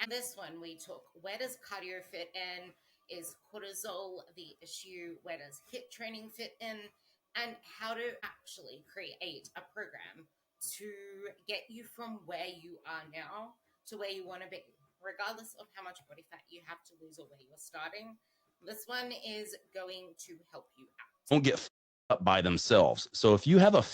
And this one we took, where does cardio fit in? Is cortisol the issue? Where does HIIT training fit in? And how to actually create a program to get you from where you are now to where you want to be, regardless of how much body fat you have to lose or where you're starting. This one is going to help you out. Don't get up by themselves. So if you have a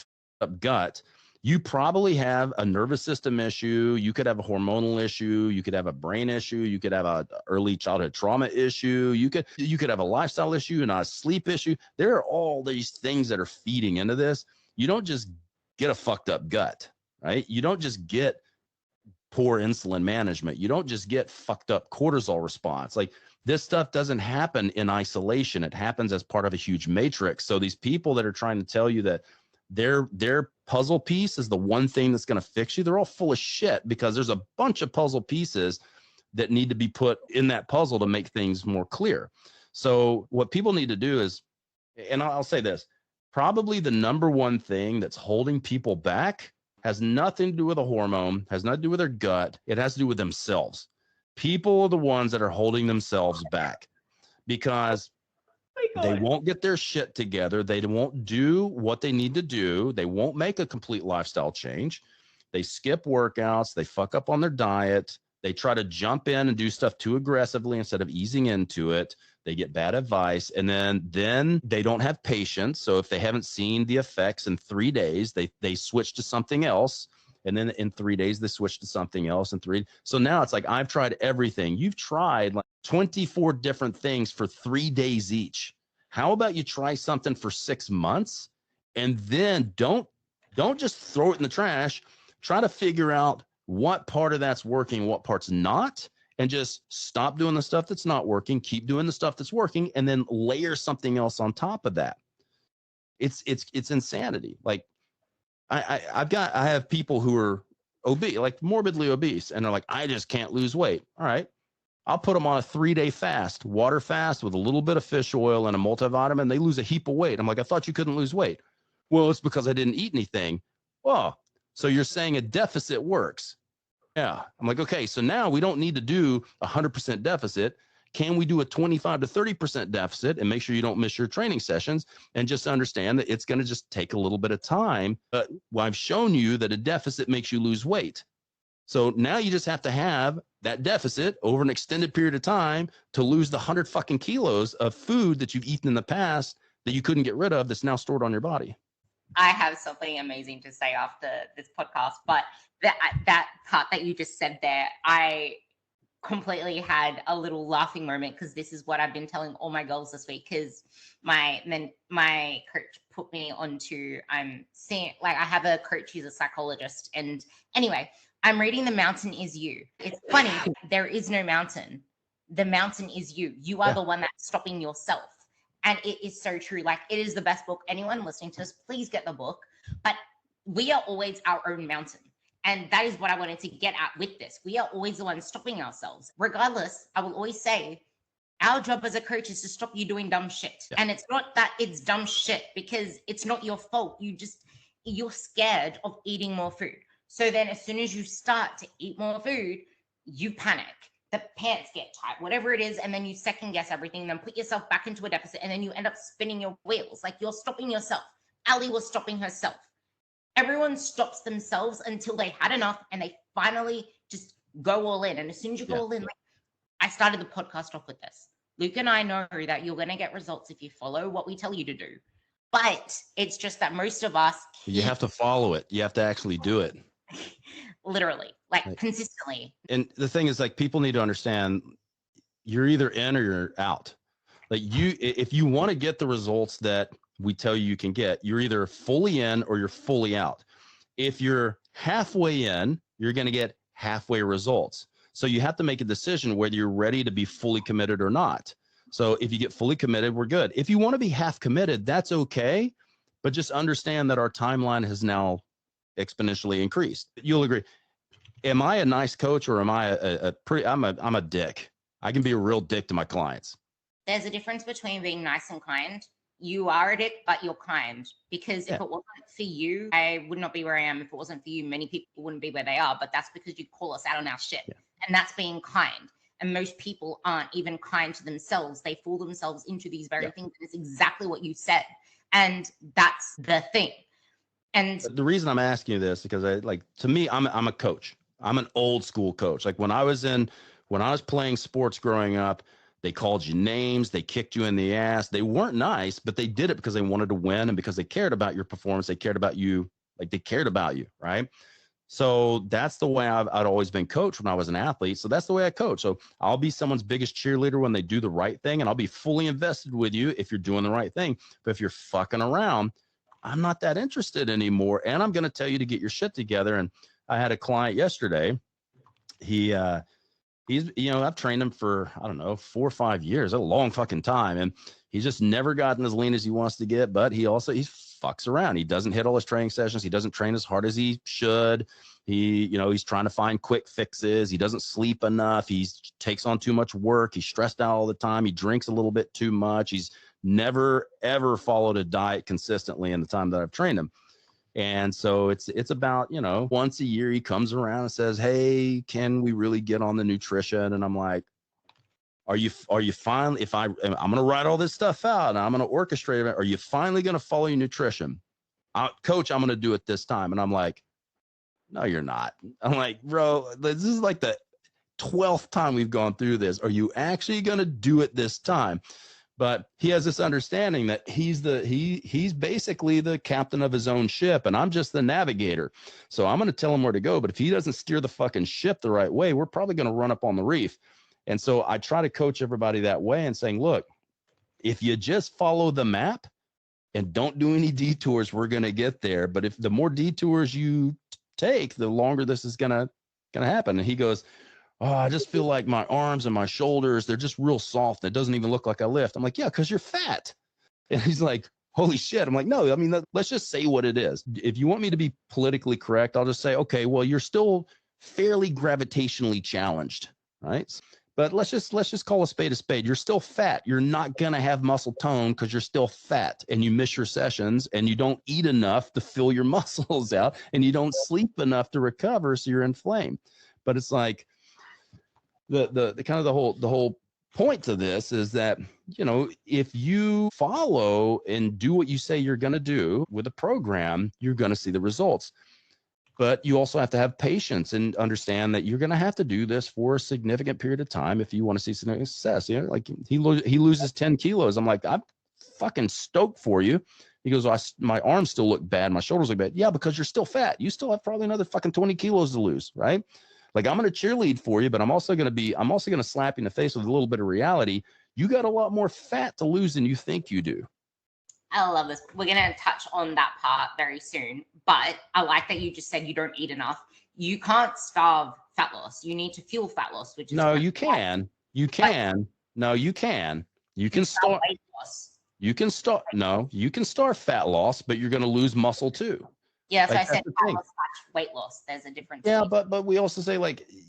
up gut, you probably have a nervous system issue. You could have a hormonal issue. You could have a brain issue. You could have a early childhood trauma issue. You could have a lifestyle issue and a sleep issue. There are all these things that are feeding into this. You don't just get a fucked up gut, right? You don't just get poor insulin management. You don't just get fucked up cortisol response. Like, this stuff doesn't happen in isolation. It happens as part of a huge matrix. So these people that are trying to tell you that their puzzle piece is the one thing that's going to fix you, they're all full of shit, because there's a bunch of puzzle pieces that need to be put in that puzzle to make things more clear. So what people need to do is, and I'll say this, probably the number one thing that's holding people back has nothing to do with a hormone, has nothing to do with their gut. It has to do with themselves. People are the ones that are holding themselves back because they won't get their shit together. They won't do what they need to do. They won't make a complete lifestyle change. They skip workouts. They fuck up on their diet. They try to jump in and do stuff too aggressively instead of easing into it. They get bad advice, and then they don't have patience. So if they haven't seen the effects in 3 days, they switch to something else. And then in 3 days, they switch to something else in 3. So now it's like, I've tried everything. You've tried like 24 different things for 3 days each. How about you try something for 6 months, and then don't just throw it in the trash. Try to figure out what part of that's working, what part's not, and just stop doing the stuff that's not working, keep doing the stuff that's working, and then layer something else on top of that. It's insanity. Like, I have people who are obese, like morbidly obese, and they're like, I just can't lose weight. All right, I'll put them on a 3-day fast, water fast with a little bit of fish oil and a multivitamin. They lose a heap of weight. I'm like, I thought you couldn't lose weight. Well, it's because I didn't eat anything. Well, so you're saying a deficit works? Yeah. I'm like, okay, so now we don't need to do 100% deficit. Can we do a 25 to 30% deficit and make sure you don't miss your training sessions, and just understand that it's going to just take a little bit of time. But I've shown you that a deficit makes you lose weight. So now you just have to have that deficit over an extended period of time to lose the 100 fucking kilos of food that you've eaten in the past that you couldn't get rid of, that's now stored on your body. I have something amazing to say after this podcast, but that part that you just said there, I completely had a little laughing moment, because this is what I've been telling all my girls this week, because my coach put me onto, I have a coach who's a psychologist, and anyway, I'm reading The Mountain Is You. It's funny, there is no mountain. The mountain is you. You are the one that's stopping yourself. And it is so true. Like, it is the best book. Anyone listening to us, please get the book. But we are always our own mountain. And that is what I wanted to get at with this. We are always the ones stopping ourselves. Regardless, I will always say, our job as a coach is to stop you doing dumb shit. Yeah. And it's not that it's dumb shit, because it's not your fault. You're scared of eating more food. So then as soon as you start to eat more food, you panic. The pants get tight, whatever it is, and then you second guess everything, and then put yourself back into a deficit, and then you end up spinning your wheels. Like, you're stopping yourself. Ali was stopping herself. Everyone stops themselves until they had enough, and they finally just go all in. And as soon as you go all in, like, I started the podcast off with this. Luke and I know that you're going to get results if you follow what we tell you to do. But it's just that most of us... You have to follow it. You have to actually do it. Literally, like consistently. And the thing is, like, people need to understand, you're either in or you're out. Like, if you want to get the results that we tell you can get, you're either fully in or you're fully out. If you're halfway in, you're going to get halfway results. So you have to make a decision whether you're ready to be fully committed or not. So if you get fully committed, we're good. If you want to be half committed, that's okay. But just understand that our timeline has now exponentially increased. You'll agree. Am I a nice coach, or am I I'm a dick? I can be a real dick to my clients. There's a difference between being nice and kind. You are a dick, but you're kind. Because if it wasn't for you, I would not be where I am. If it wasn't for you, many people wouldn't be where they are. But that's because you call us out on our shit. Yeah. And that's being kind. And most people aren't even kind to themselves. They fool themselves into these very things. And it's exactly what you said. And that's the thing. And the reason I'm asking you this, because to me, I'm a coach. I'm an old school coach. Like when I was playing sports growing up, they called you names, they kicked you in the ass. They weren't nice, but they did it because they wanted to win and because they cared about your performance. They cared about you, they cared about you, right? So that's the way I'd always been coached when I was an athlete. So that's the way I coach. So I'll be someone's biggest cheerleader when they do the right thing, and I'll be fully invested with you if you're doing the right thing. But if you're fucking around, I'm not that interested anymore. And I'm going to tell you to get your shit together. And I had a client yesterday. He's, I've trained him for, I don't know, 4 or 5 years, a long fucking time. And he's just never gotten as lean as he wants to get, but he fucks around. He doesn't hit all his training sessions. He doesn't train as hard as he should. He's trying to find quick fixes. He doesn't sleep enough. He takes on too much work. He's stressed out all the time. He drinks a little bit too much. He's never, ever followed a diet consistently in the time that I've trained him. And so it's about, once a year he comes around and says, hey, can we really get on the nutrition? And I'm like, are you finally, I'm going to write all this stuff out and I'm going to orchestrate it. Are you finally going to follow your nutrition? Coach, I'm going to do it this time. And I'm like, no, you're not. I'm like, bro, this is like the 12th time we've gone through this. Are you actually going to do it this time? But he has this understanding that he's basically the captain of his own ship and I'm just the navigator. So I'm going to tell him where to go. But if he doesn't steer the fucking ship the right way, we're probably going to run up on the reef. And so I try to coach everybody that way and saying, look, if you just follow the map and don't do any detours, we're going to get there. But if the more detours you take, the longer this is going to happen. And he goes, oh, I just feel like my arms and my shoulders, they're just real soft. It doesn't even look like I lift. I'm like, yeah, because you're fat. And he's like, holy shit. I'm like, no, I mean, let's just say what it is. If you want me to be politically correct, I'll just say, okay, well, you're still fairly gravitationally challenged, right? But let's just call a spade a spade. You're still fat. You're not going to have muscle tone because you're still fat and you miss your sessions and you don't eat enough to fill your muscles out and you don't sleep enough to recover. So you're inflamed. But it's like, the kind of the whole point to this is that, if you follow and do what you say you're going to do with a program, you're going to see the results. But you also have to have patience and understand that you're going to have to do this for a significant period of time if you want to see significant success. Like he loses 10 kilos. I'm like, I'm fucking stoked for you. He goes, my arms still look bad. My shoulders look bad. Yeah, because you're still fat. You still have probably another fucking 20 kilos to lose, right? Like I'm going to cheerlead for you, but I'm also going to slap you in the face with a little bit of reality. You got a lot more fat to lose than you think you do. I love this. We're going to touch on that part very soon, but I like that you just said you don't eat enough. You can't starve fat loss. You need to fuel fat loss, which is you can. You can. No, you can. You can starve weight loss. You can starve fat loss, but you're going to lose muscle too. Yeah, so I said fat loss / weight loss. There's a difference. Yeah, but we also say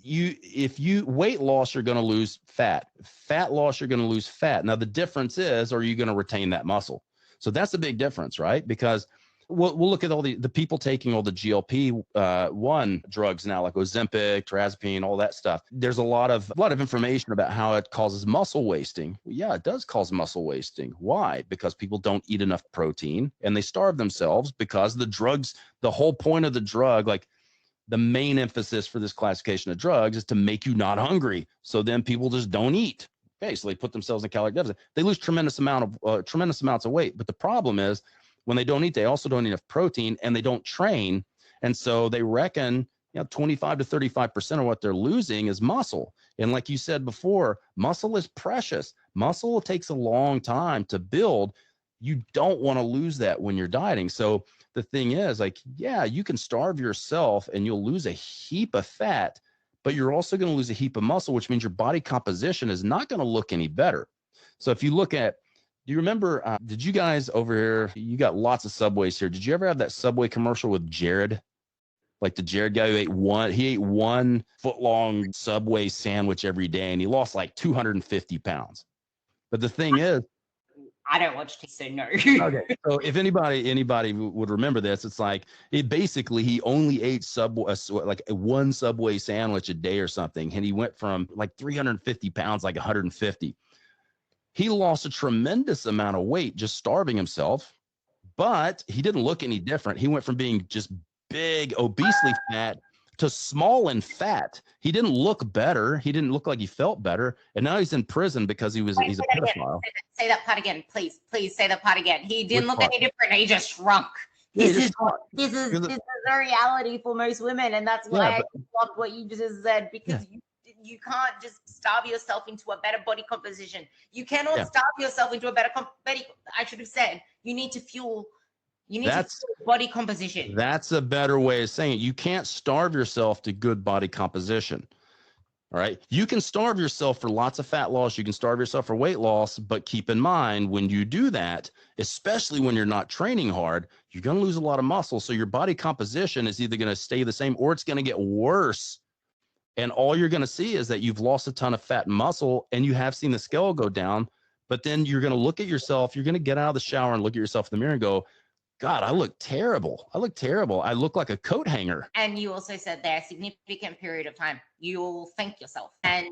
if you weight loss, you're going to lose fat. Fat loss, you're going to lose fat. Now the difference is, are you going to retain that muscle? So that's the big difference, right? Because we'll look at all the people taking all the GLP-1 drugs now, like Ozempic, Trazepam, all that stuff. There's a lot of information about how it causes muscle wasting. Yeah, it does cause muscle wasting. Why? Because people don't eat enough protein and they starve themselves because the whole point of the drug, like the main emphasis for this classification of drugs is to make you not hungry. So then people just don't eat. Okay, so they put themselves in caloric deficit. They lose tremendous amounts of weight. But the problem is when they don't eat, they also don't eat enough protein and they don't train. And so they reckon 25 to 35% of what they're losing is muscle. And like you said before, muscle is precious. Muscle takes a long time to build. You don't want to lose that when you're dieting. So the thing is, you can starve yourself and you'll lose a heap of fat, but you're also going to lose a heap of muscle, which means your body composition is not going to look any better. So if you look at, do you remember, did you guys over here, you got lots of Subways here. Did you ever have that Subway commercial with Jared? Like the Jared guy who ate one foot-long Subway sandwich every day and he lost like 250 pounds. But the thing is, I don't watch TV, so no. Okay, so if anybody would remember this, it's like basically he only ate like one Subway sandwich a day or something, and he went from like 350 pounds, like 150. He lost a tremendous amount of weight just starving himself, but he didn't look any different. He went from being just big, obesely fat to small and fat. He didn't look better. He didn't look like he felt better. And now he's in prison because he's a pedophile. Say that part again, please. Please say that part again. He didn't look any different. He just shrunk. This is a reality for most women, and that's why I love what you just said, because you can't just starve yourself into a better body composition. You cannot starve yourself into a better I should have said you need to fuel. You need to fuel body composition. That's a better way of saying it. You can't starve yourself to good body composition. All right. You can starve yourself for lots of fat loss. You can starve yourself for weight loss. But keep in mind, when you do that, especially when you're not training hard, you're going to lose a lot of muscle. So your body composition is either going to stay the same or it's going to get worse. And all you're going to see is that you've lost a ton of fat and muscle, and you have seen the scale go down. But then you're going to look at yourself. You're going to get out of the shower and look at yourself in the mirror and go, God, I look terrible. I look terrible. I look like a coat hanger. And you also said there, a significant period of time, you'll thank yourself. And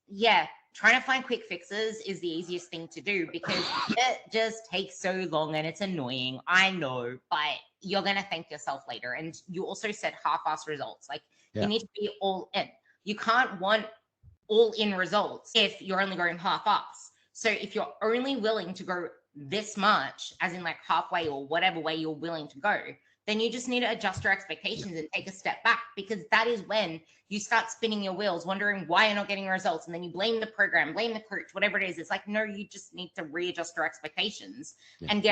yeah, trying to find quick fixes is the easiest thing to do because it just takes so long and it's annoying. I know, but you're going to thank yourself later. And you also said half-ass results. Like you need to be all in. You can't want all in results if you're only going half-ass. So if you're only willing to go this much, as in like halfway or whatever way you're willing to go, then you just need to adjust your expectations and take a step back, because that is when you start spinning your wheels, wondering why you're not getting results. And then you blame the program, blame the coach, whatever it is. It's like, no, you just need to readjust your expectations and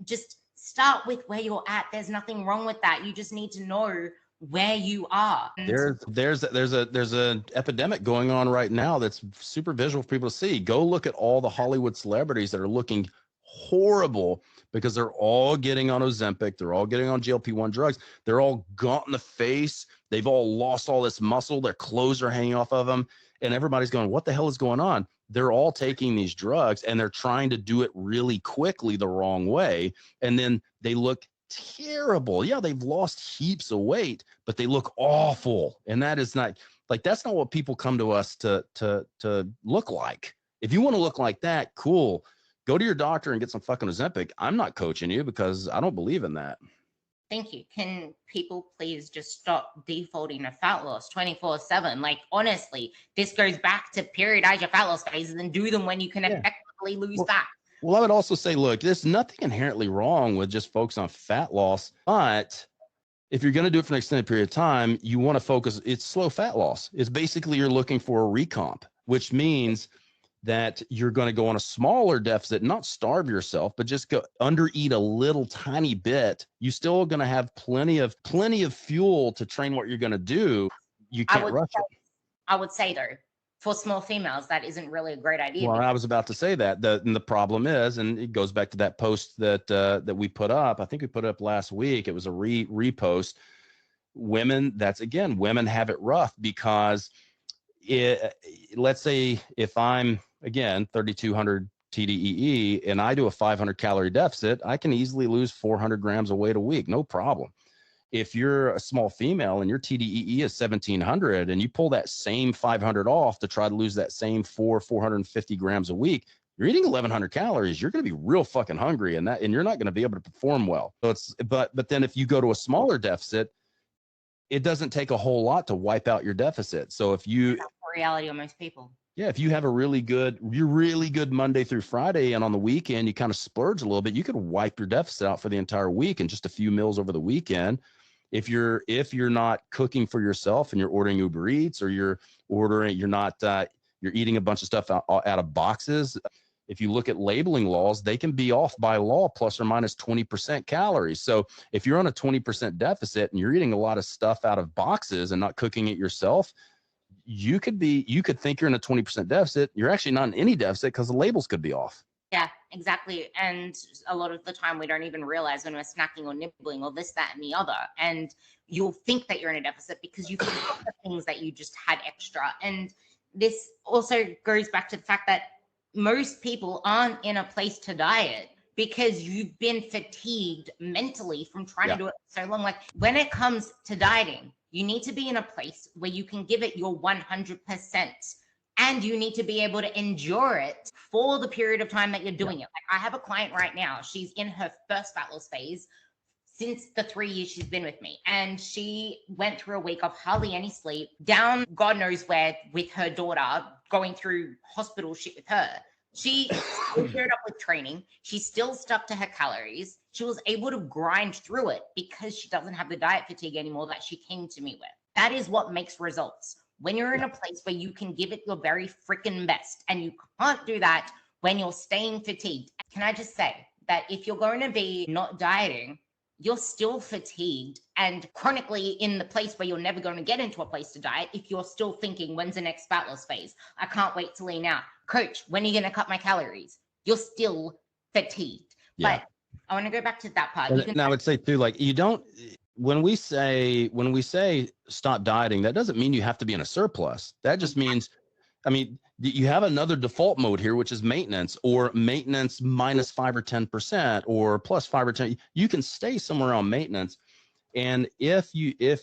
just start with where you're at. There's nothing wrong with that. You just need to know where you are. There's an epidemic going on right now that's super visual for people to see. Go look at all the Hollywood celebrities that are looking horrible because they're all getting on Ozempic, they're all getting on GLP-1 drugs, they're all gaunt in the face, they've all lost all this muscle, their clothes are hanging off of them, and everybody's going, what the hell is going on? They're all taking these drugs and they're trying to do it really quickly the wrong way, and then they look terrible. Yeah, they've lost heaps of weight, but they look awful. And that is not like, that's not what people come to us to look like. If you want to look like that, cool. Go to your doctor and get some fucking Ozempic. I'm not coaching you because I don't believe in that. Thank you. Can people please just stop defaulting to fat loss 24/7? Like, honestly, this goes back to periodize your fat loss phases and do them when you can effectively lose fat. Well, I would also say, look, there's nothing inherently wrong with just focus on fat loss, but if you're going to do it for an extended period of time, you want to focus, it's slow fat loss. It's basically you're looking for a recomp, which means that you're going to go on a smaller deficit, not starve yourself, but just go undereat a little tiny bit. You still going to have plenty of fuel to train what you're going to do. You can't rush it. I would say though, for small females, that isn't really a great idea. Well, I was about to say that. The problem is, and it goes back to that post that we put up. I think we put it up last week. It was a repost. Women have it rough because let's say if I'm, again, 3,200 TDEE and I do a 500 calorie deficit, I can easily lose 400 grams of weight a week. No problem. If you're a small female and your TDEE is 1,700 and you pull that same 500 off to try to lose that same 450 grams a week, you're eating 1,100 calories. You're going to be real fucking hungry, and you're not going to be able to perform well. So but then if you go to a smaller deficit, it doesn't take a whole lot to wipe out your deficit. So if you, that's the reality of most people. Yeah, if you have you're really good Monday through Friday, and on the weekend you kind of splurge a little bit, you could wipe your deficit out for the entire week and just a few meals over the weekend. If you're not cooking for yourself and you're ordering Uber Eats, or you're eating a bunch of stuff out of boxes. If you look at labeling laws, they can be off by law plus or minus 20% calories. So if you're on a 20% deficit and you're eating a lot of stuff out of boxes and not cooking it yourself, you could think you're in a 20% deficit. You're actually not in any deficit because the labels could be off. Yeah, exactly. And a lot of the time we don't even realize when we're snacking or nibbling or this, that, and the other. And you'll think that you're in a deficit because you forgot the things that you just had extra. And this also goes back to the fact that most people aren't in a place to diet because you've been fatigued mentally from trying to do it so long. Like when it comes to dieting, you need to be in a place where you can give it your 100%, and you need to be able to endure it for the period of time that you're doing it. Like I have a client right now, she's in her first fat loss phase since the 3 years she's been with me. And she went through a week of hardly any sleep, down God knows where with her daughter, going through hospital shit with her. She still geared up with training. She still stuck to her calories. She was able to grind through it because she doesn't have the diet fatigue anymore that she came to me with. That is what makes results. When you're in a place where you can give it your very freaking best, and you can't do that when you're staying fatigued. Can I just say that if you're going to be not dieting, you're still fatigued and chronically in the place where you're never going to get into a place to diet if you're still thinking, when's the next fat loss phase? I can't wait to lean out. Coach, when are you going to cut my calories? You're still fatigued. But I want to go back to that part. And I would say too, like you don't, when we say stop dieting, that doesn't mean you have to be in a surplus. That just means, I mean, you have another default mode here, which is maintenance, or maintenance minus 5 or 10%, or plus 5 or 10. You can stay somewhere on maintenance. And if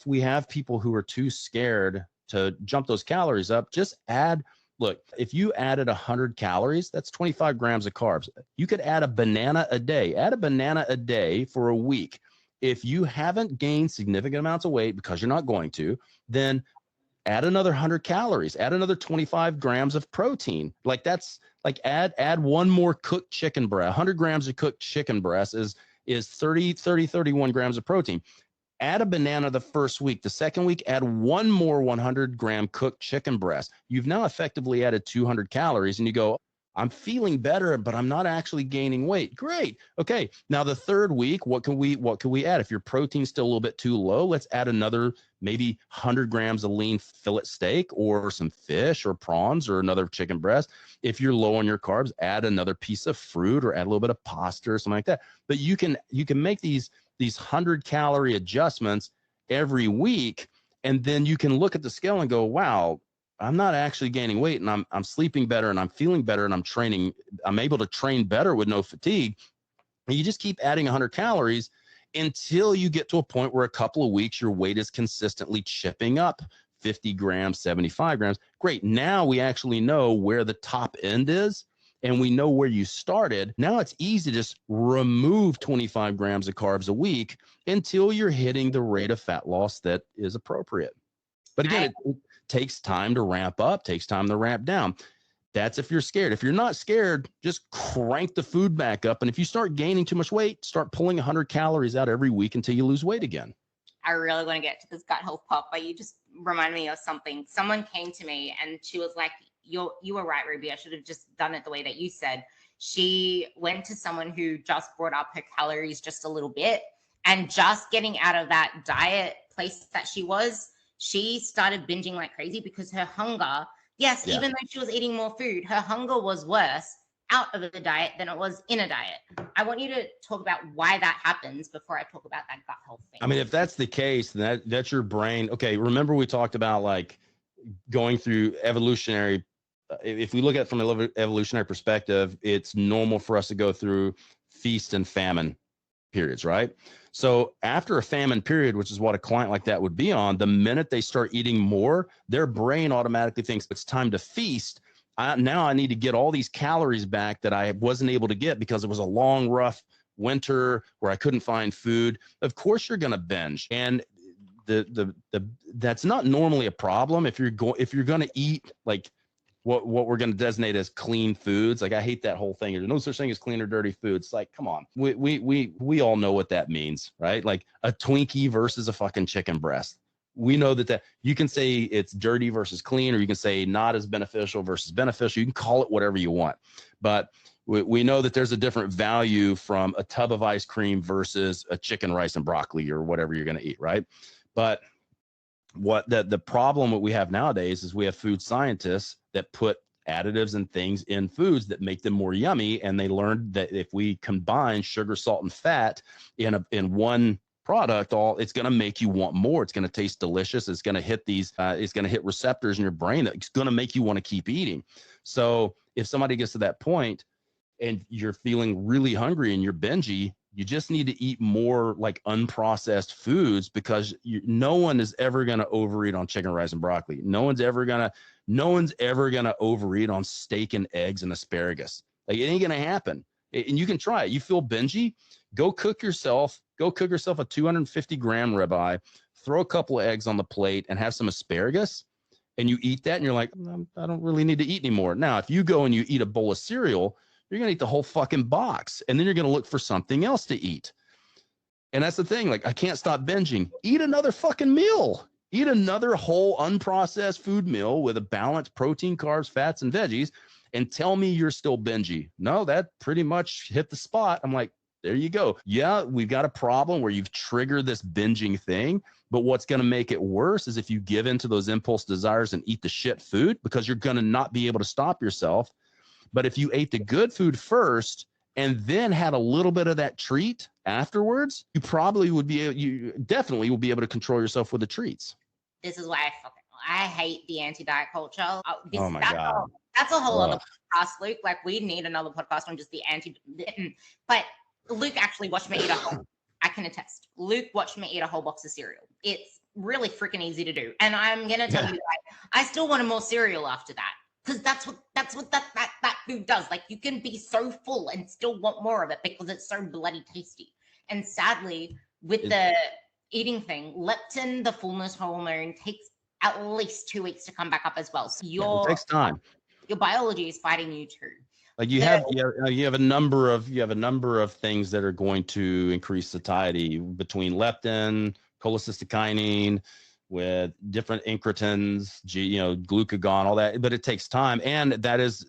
we have people who are too scared to jump those calories up, just add, look, if you added 100 calories, that's 25 grams of carbs. You could add a banana a day. Add a banana a day for a week. If you haven't gained significant amounts of weight, because you're not going to, then add another 100 calories, add another 25 grams of protein. Like that's like add one more cooked chicken breast. 100 grams of cooked chicken breast is 31 grams of protein. Add a banana the first week. The second week, add one more 100 gram cooked chicken breast. You've now effectively added 200 calories, and you go, I'm feeling better, but I'm not actually gaining weight. Great. Okay. Now the third week, what can we add? If your protein's still a little bit too low, let's add another maybe 100 grams of lean fillet steak, or some fish or prawns, or another chicken breast. If you're low on your carbs, add another piece of fruit, or add a little bit of pasta or something like that. But you can make these 100 calorie adjustments every week, and then you can look at the scale and go, wow, I'm not actually gaining weight, and I'm sleeping better, and I'm feeling better, and I'm able to train better with no fatigue. And you just keep adding 100 calories until you get to a point where a couple of weeks your weight is consistently chipping up 50 grams, 75 grams. Great. Now we actually know where the top end is, and we know where you started. Now it's easy to just remove 25 grams of carbs a week until you're hitting the rate of fat loss that is appropriate. But again, it takes time to ramp up, takes time to ramp down. That's if you're scared. If you're not scared, just crank the food back up. And if you start gaining too much weight, start pulling 100 calories out every week until you lose weight again. I really want to get to this gut health part, but you just reminded me of something. Someone came to me and she was like, you were right, Ruby. I should have just done it the way that you said. She went to someone who just brought up her calories just a little bit, and just getting out of that diet place that she started binging like crazy because her hunger, even though she was eating more food, her hunger was worse out of the diet than it was in a diet. I want you to talk about why that happens before I talk about that gut health thing. I mean, if that's the case, then that's your brain. Okay, remember we talked about like going through evolutionary. If we look at it from an evolutionary perspective, it's normal for us to go through feast and famine periods, right? So after a famine period, which is what a client like that would be on, the minute they start eating more, their brain automatically thinks it's time to feast. Now I need to get all these calories back that I wasn't able to get because it was a long, rough winter where I couldn't find food. Of course you're going to binge. And that's not normally a problem if you're going to eat like what we're going to designate as clean foods. Like I hate that whole thing. There's no such thing as clean or dirty foods. Like, come on. We all know what that means, right? Like a Twinkie versus a fucking chicken breast. We know that you can say it's dirty versus clean, or you can say not as beneficial versus beneficial. You can call it whatever you want, but we know that there's a different value from a tub of ice cream versus a chicken, rice, and broccoli, or whatever you're going to eat, right? But what the problem that we have nowadays is we have food scientists that put additives and things in foods that make them more yummy. And they learned that if we combine sugar, salt, and fat in one product, it's going to make you want more. It's going to taste delicious. It's going to hit it's going to hit receptors in your brain that's going to make you want to keep eating. So if somebody gets to that point and you're feeling really hungry and you're bingy, you just need to eat more like unprocessed foods, because no one is ever going to overeat on chicken, rice, and broccoli. No one's ever going to overeat on steak and eggs and asparagus. Like, it ain't going to happen. And you can try it. You feel bingy, go cook yourself a 250-gram ribeye, throw a couple of eggs on the plate and have some asparagus, and you eat that and you're like, I don't really need to eat anymore. Now, if you go and you eat a bowl of cereal, you're going to eat the whole fucking box, and then you're going to look for something else to eat. And that's the thing. Like, I can't stop binging. Eat another fucking meal. Eat another whole unprocessed food meal with a balanced protein, carbs, fats, and veggies, and tell me you're still bingy. No, that pretty much hit the spot. I'm like, there you go. Yeah, we've got a problem where you've triggered this binging thing. But what's going to make it worse is if you give into those impulse desires and eat the shit food, because you're going to not be able to stop yourself. But if you ate the good food first and then had a little bit of that treat afterwards, you definitely will be able to control yourself with the treats. This is why I hate the anti-diet culture. Oh my God. That's a whole other podcast, Luke. Like, we need another podcast on just the but Luke actually watched me eat I can attest. Luke watched me eat a whole box of cereal. It's really freaking easy to do. And I'm going to tell you, like, I still wanted more cereal after that. Because that's what that food does. Like, you can be so full and still want more of it because it's so bloody tasty. And sadly, with the eating thing, leptin, the fullness hormone, takes at least 2 weeks to come back up as well. So it takes time. Your biology is fighting you too. Like, you have a number of things that are going to increase satiety between leptin, cholecystokinin, with different incretins, glucagon, all that, but it takes time, and that is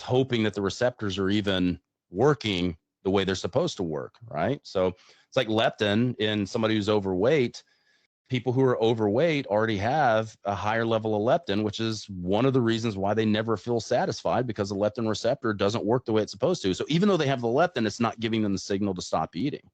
hoping that the receptors are even working the way they're supposed to work, right? So it's like leptin in somebody who's overweight. People who are overweight already have a higher level of leptin, which is one of the reasons why they never feel satisfied, because the leptin receptor doesn't work the way it's supposed to. So even though they have the leptin, it's not giving them the signal to stop eating.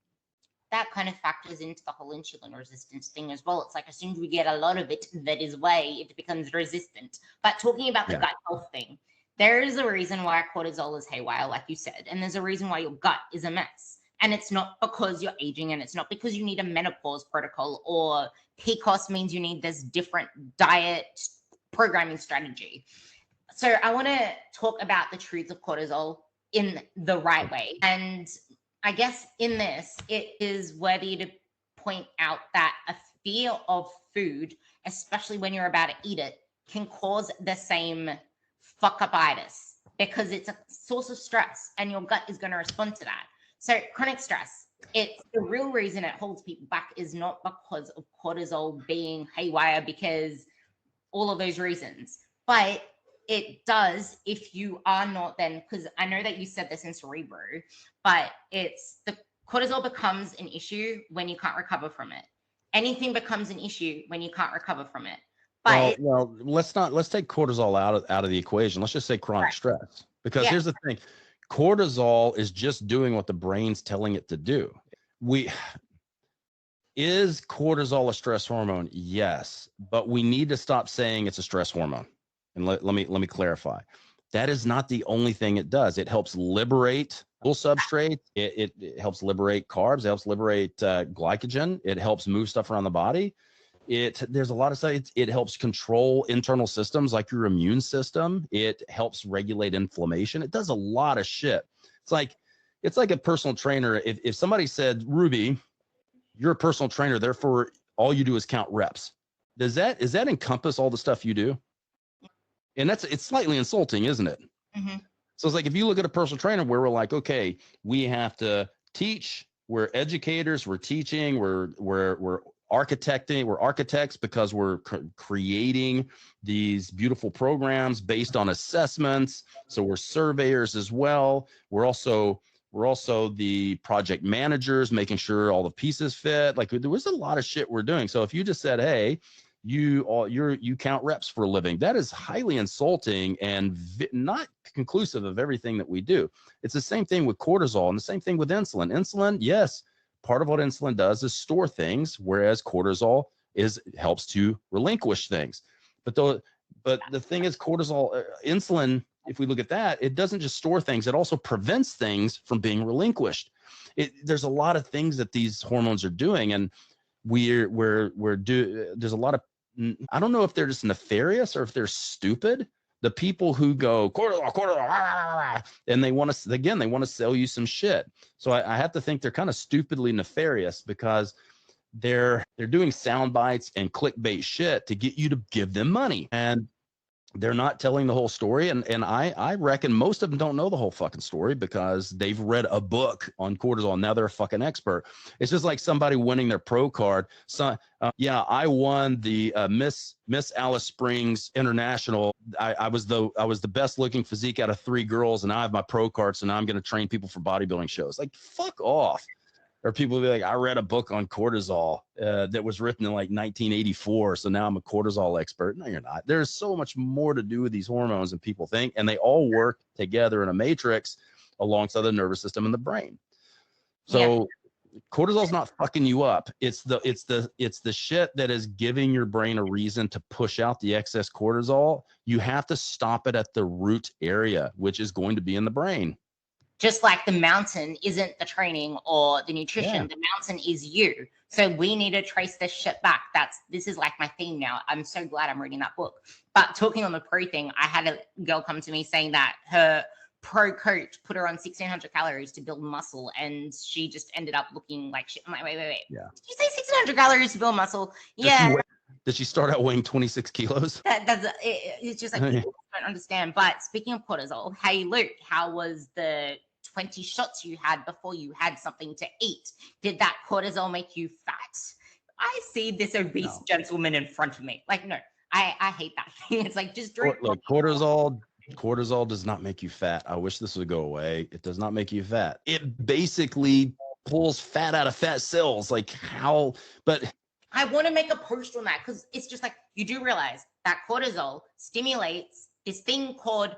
That kind of factors into the whole insulin resistance thing as well. It's like, as soon as we get a lot of it that is it becomes resistant. But talking about the gut health thing, there is a reason why cortisol is haywire, like you said, and there's a reason why your gut is a mess. And it's not because you're aging, and it's not because you need a menopause protocol, or PCOS means you need this different diet programming strategy. So I want to talk about the truths of cortisol in the right way. And I guess in this, it is worthy to point out that a fear of food, especially when you're about to eat it, can cause the same fuck-upitis, because it's a source of stress and your gut is going to respond to that. So chronic stress, it's the real reason it holds people back is not because of cortisol being haywire, because all of those reasons, but it does if you are not then, because I know that you said this in Cerebro, but it's the cortisol becomes an issue when you can't recover from it. Anything becomes an issue when you can't recover from it. But well, let's take cortisol out of the equation. Let's just say chronic stress, because here's the thing. Cortisol is just doing what the brain's telling it to do. Is cortisol a stress hormone? Yes, but we need to stop saying it's a stress hormone. And let me clarify. That is not the only thing it does. It helps liberate substrate. It helps liberate carbs. It helps liberate glycogen. It helps move stuff around the body. There's a lot of stuff. It helps control internal systems like your immune system. It helps regulate inflammation. It does a lot of shit. It's like a personal trainer. If somebody said, Ruby, you're a personal trainer, therefore all you do is count reps. Does that encompass all the stuff you do? And it's slightly insulting, isn't it? Mm-hmm. So it's like, if you look at a personal trainer where we're like, okay, we have to teach, we're educators, we're teaching, we're architecting, we're architects because we're creating these beautiful programs based on assessments. So we're surveyors as well. We're also the project managers, making sure all the pieces fit. Like, there was a lot of shit we're doing. So if you just said, hey, you count reps for a living, that is highly insulting and not conclusive of everything that we do. It's the same thing with cortisol, and the same thing with insulin. Insulin, yes, part of what insulin does is store things, whereas cortisol helps to relinquish things. But But the thing is, cortisol, insulin, if we look at that, it doesn't just store things, it also prevents things from being relinquished. There's a lot of things that these hormones are doing, and there's a lot of, I don't know if they're just nefarious or if they're stupid. The people who go cortisol, and they want to sell you some shit. So I have to think they're kind of stupidly nefarious, because they're doing sound bites and clickbait shit to get you to give them money, and they're not telling the whole story. And I reckon most of them don't know the whole fucking story, because they've read a book on cortisol and now they're a fucking expert. It's just like somebody winning their pro card. So yeah, I won the Miss Alice Springs International. I was the best looking physique out of 3 girls, and I have my pro card, so now I'm going to train people for bodybuilding shows. Like, fuck off. Or people will be like, I read a book on cortisol that was written in like 1984, so now I'm a cortisol expert. No, you're not. There's so much more to do with these hormones than people think, and they all work together in a matrix alongside the nervous system and the brain. So cortisol's not fucking you up. It's the shit that is giving your brain a reason to push out the excess cortisol. You have to stop it at the root area, which is going to be in the brain. Just like the mountain isn't the training or the nutrition, the mountain is you. So we need to trace this shit back. This is like my theme now. I'm so glad I'm reading that book. But talking on the pro thing, I had a girl come to me saying that her pro coach put her on 1,600 calories to build muscle, and she just ended up looking like shit. I'm like, wait. Yeah. Did you say 1,600 calories to build muscle? Did she start out weighing 26 kilos? It's just like, people don't understand. But speaking of cortisol, hey, Luke, how was the 20 shots you had before you had something to eat? Did that cortisol make you fat? I see this obese gentleman in front of me. Like, no, I hate that thing. It's like, just drink. Look, cortisol does not make you fat. I wish this would go away. It does not make you fat. It basically pulls fat out of fat cells. Like, how? But I want to make a post on that, because it's just like, you do realize that cortisol stimulates this thing called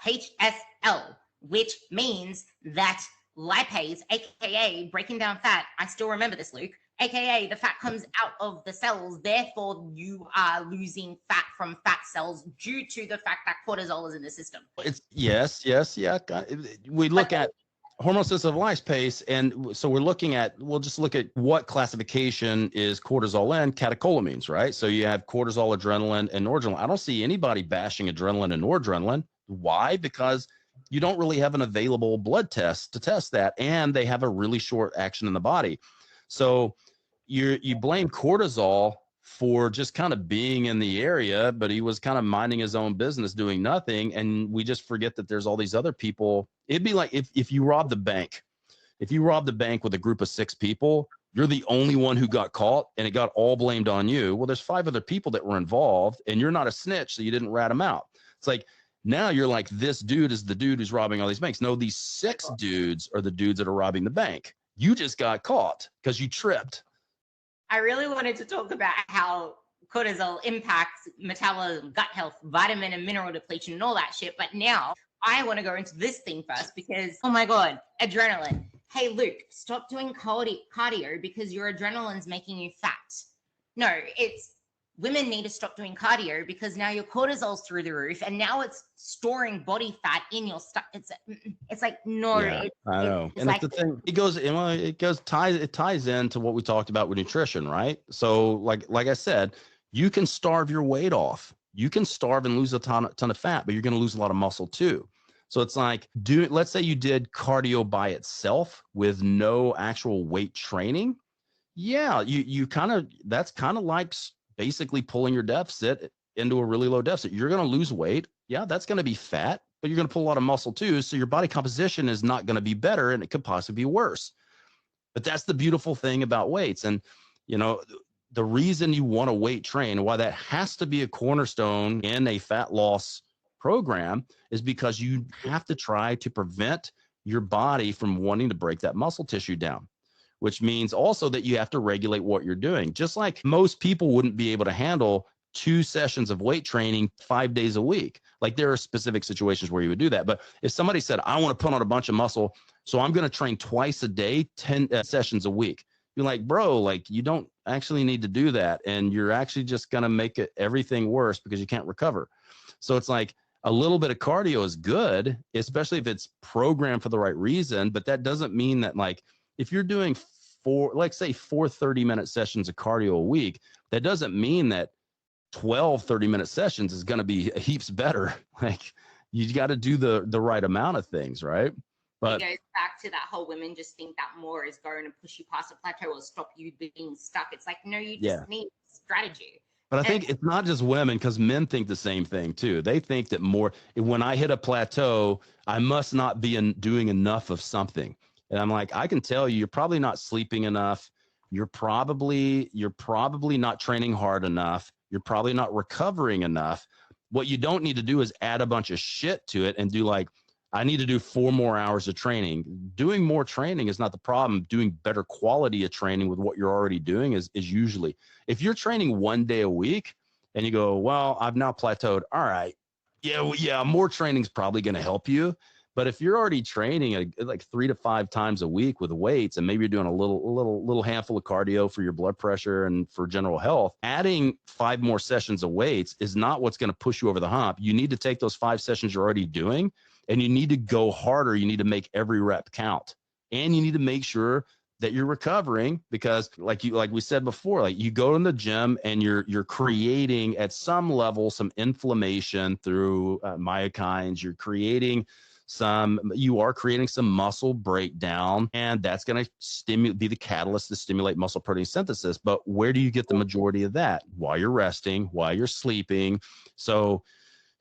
HSL, which means that lipase, aka breaking down fat, I still remember this, Luke, aka the fat comes out of the cells, therefore you are losing fat from fat cells due to the fact that cortisol is in the system. It's yes. We look at hormone sensitive lipase, and so we'll just look at what classification is cortisol in, catecholamines, right? So you have cortisol, adrenaline, and noradrenaline. I don't see anybody bashing adrenaline and noradrenaline. Why? Because you don't really have an available blood test to test that, and they have a really short action in the body. So you blame cortisol for just kind of being in the area, but he was kind of minding his own business, doing nothing. And we just forget that there's all these other people. It'd be like if you robbed the bank. If you robbed the bank with a group of 6 people, you're the only one who got caught, and it got all blamed on you. Well, there's 5 other people that were involved, and you're not a snitch, so you didn't rat them out. It's like, now you're like, this dude is the dude who's robbing all these banks. No, these 6 dudes are the dudes that are robbing the bank. You just got caught because you tripped. I really wanted to talk about how cortisol impacts metabolism, gut health, vitamin and mineral depletion, and all that shit. But now I want to go into this thing first, because, oh my God, adrenaline. Hey, Luke, stop doing cardio because your adrenaline's making you fat. No, it's women need to stop doing cardio because now your cortisol's through the roof, and now it's storing body fat in your stuff. It's like, no. Yeah, I know. And like, it's the thing. It ties into what we talked about with nutrition, right? So like I said, you can starve your weight off. You can starve and lose a ton of fat, but you're going to lose a lot of muscle too. So it's like, let's say you did cardio by itself with no actual weight training. Yeah, that's kind of like basically pulling your deficit into a really low deficit. You're going to lose weight. Yeah, that's going to be fat, but you're going to pull a lot of muscle too. So your body composition is not going to be better, and it could possibly be worse. But that's the beautiful thing about weights. And, the reason you want to weight train, why that has to be a cornerstone in a fat loss program, is because you have to try to prevent your body from wanting to break that muscle tissue down, which means also that you have to regulate what you're doing. Just like most people wouldn't be able to handle 2 sessions of weight training 5 days a week. Like, there are specific situations where you would do that. But if somebody said, I want to put on a bunch of muscle, so I'm going to train twice a day, 10 sessions a week. You're like, bro, like, you don't actually need to do that. And you're actually just going to make everything worse because you can't recover. So it's like a little bit of cardio is good, especially if it's programmed for the right reason. But that doesn't mean that, like, if you're doing let's say 30-minute sessions of cardio a week, that doesn't mean that 12 30-minute sessions is going to be heaps better. Like, you got to do the right amount of things, right? But it goes back to that whole women just think that more is going to push you past a plateau or stop you being stuck. It's like, no, you just need strategy. But I think it's not just women, because men think the same thing too. They think that when I hit a plateau, I must not be doing enough of something. And I'm like, I can tell you, you're probably not sleeping enough. You're probably not training hard enough. You're probably not recovering enough. What you don't need to do is add a bunch of shit to it and do like, I need to do 4 more hours of training. Doing more training is not the problem. Doing better quality of training with what you're already doing is usually, if you're training 1 day a week and you go, well, I've now plateaued. All right. Yeah. More training is probably going to help you. But if you're already training like 3 to 5 times a week with weights, and maybe you're doing a little handful of cardio for your blood pressure and for general health, adding 5 more sessions of weights is not what's going to push you over the hump. You need to take those 5 sessions you're already doing, and you need to go harder. You need to make every rep count, and you need to make sure that you're recovering, because like we said before, like, you go in the gym and you're creating at some level some inflammation through myokines. You are creating some muscle breakdown, and that's going to be the catalyst to stimulate muscle protein synthesis. But where do you get the majority of that? While you're resting, while you're sleeping. So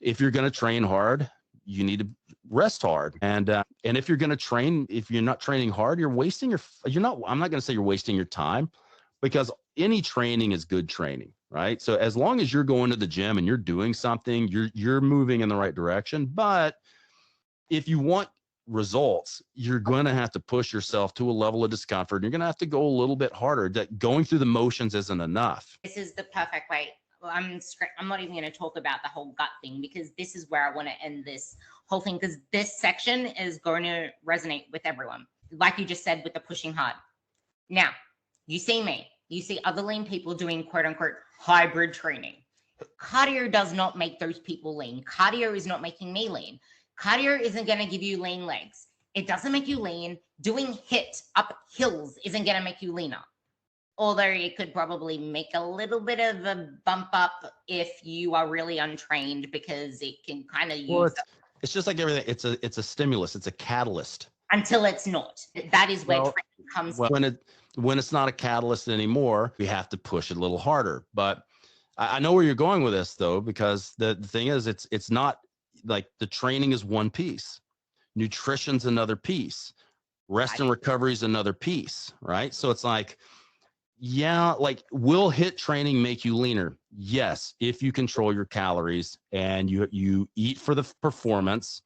if you're going to train hard, you need to rest hard. And if you're going to train, if you're not training hard, I'm not going to say you're wasting your time, because any training is good training, right? So as long as you're going to the gym and you're doing something, you're moving in the right direction. But if you want results, you're going to have to push yourself to a level of discomfort. You're going to have to go a little bit harder. That going through the motions isn't enough. This is the perfect way. Well, I'm not even going to talk about the whole gut thing, because this is where I want to end this whole thing, because this section is going to resonate with everyone. Like you just said, with the pushing hard. Now, you see me, you see other lean people doing quote unquote hybrid training. Cardio does not make those people lean. Cardio is not making me lean. Cardio isn't going to give you lean legs. It doesn't make you lean. Doing HIIT up hills isn't going to make you leaner. Although it could probably make a little bit of a bump up if you are really untrained, because it can kind of use. It's just like everything. It's a stimulus. It's a catalyst. Until it's not. That is where training comes in. When it's not a catalyst anymore, we have to push it a little harder. But I know where you're going with this, though, because the thing is, it's not like the training is one piece. Nutrition's another piece. Rest and recovery is another piece, right? So it's like, yeah, like, will HIIT training make you leaner? Yes, if you control your calories and you eat for the performance,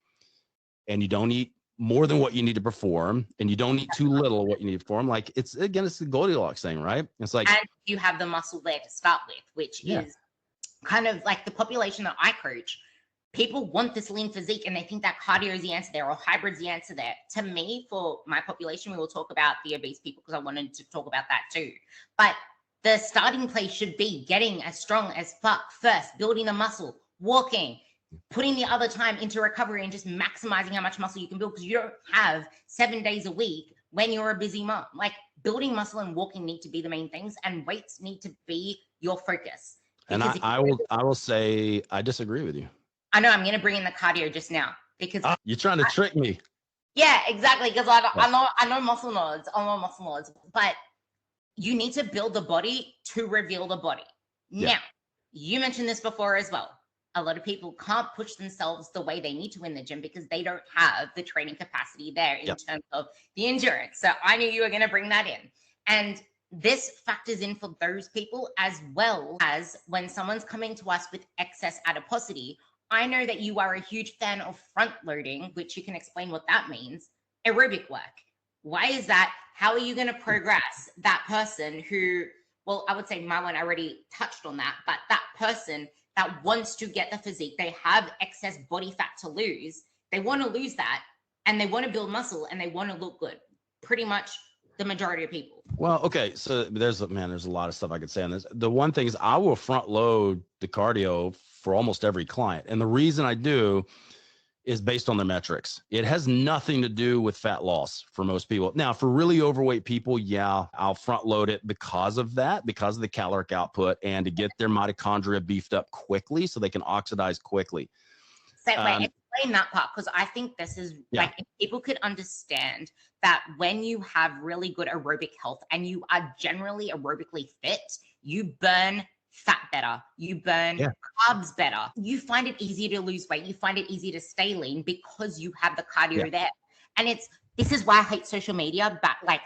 and you don't eat more than what you need to perform, and you don't eat too little of what you need to perform. Like, it's the Goldilocks thing, right? It's like, and you have the muscle there to start with, which is kind of like the population that I coach. People want this lean physique, and they think that cardio is the answer there, or hybrid's the answer there. To me, for my population, we will talk about the obese people, because I wanted to talk about that too. But the starting place should be getting as strong as fuck first, building the muscle, walking, putting the other time into recovery, and just maximizing how much muscle you can build, because you don't have 7 days a week when you're a busy mom. Like, building muscle and walking need to be the main things, and weights need to be your focus. And I will say I disagree with you. I know, I'm going to bring in the cardio just now, because you're trying to trick me. Yeah, exactly. Because I know muscle knowledge, but you need to build the body to reveal the body. Yeah. Now, you mentioned this before as well. A lot of people can't push themselves the way they need to in the gym, because they don't have the training capacity there in terms of the endurance. So I knew you were going to bring that in. And this factors in for those people, as well as when someone's coming to us with excess adiposity. I know that you are a huge fan of front loading, which you can explain what that means. Aerobic work. Why is that? How are you going to progress that person who, well, I would say my one already touched on that, but that person that wants to get the physique, they have excess body fat to lose. They want to lose that, and they want to build muscle, and they want to look good. Pretty much the majority of people. Well, okay. So there's a lot of stuff I could say on this. The one thing is I will front load the cardio for almost every client. And the reason I do is based on their metrics. It has nothing to do with fat loss for most people. Now, for really overweight people, yeah, I'll front load it because of that, because of the caloric output and to get their mitochondria beefed up quickly so they can oxidize quickly. So wait, explain that part, because I think this is like, if people could understand that when you have really good aerobic health and you are generally aerobically fit, you burn fat better, you burn carbs better, you find it easier to lose weight, you find it easier to stay lean because you have the cardio there. And this is why I hate social media, but like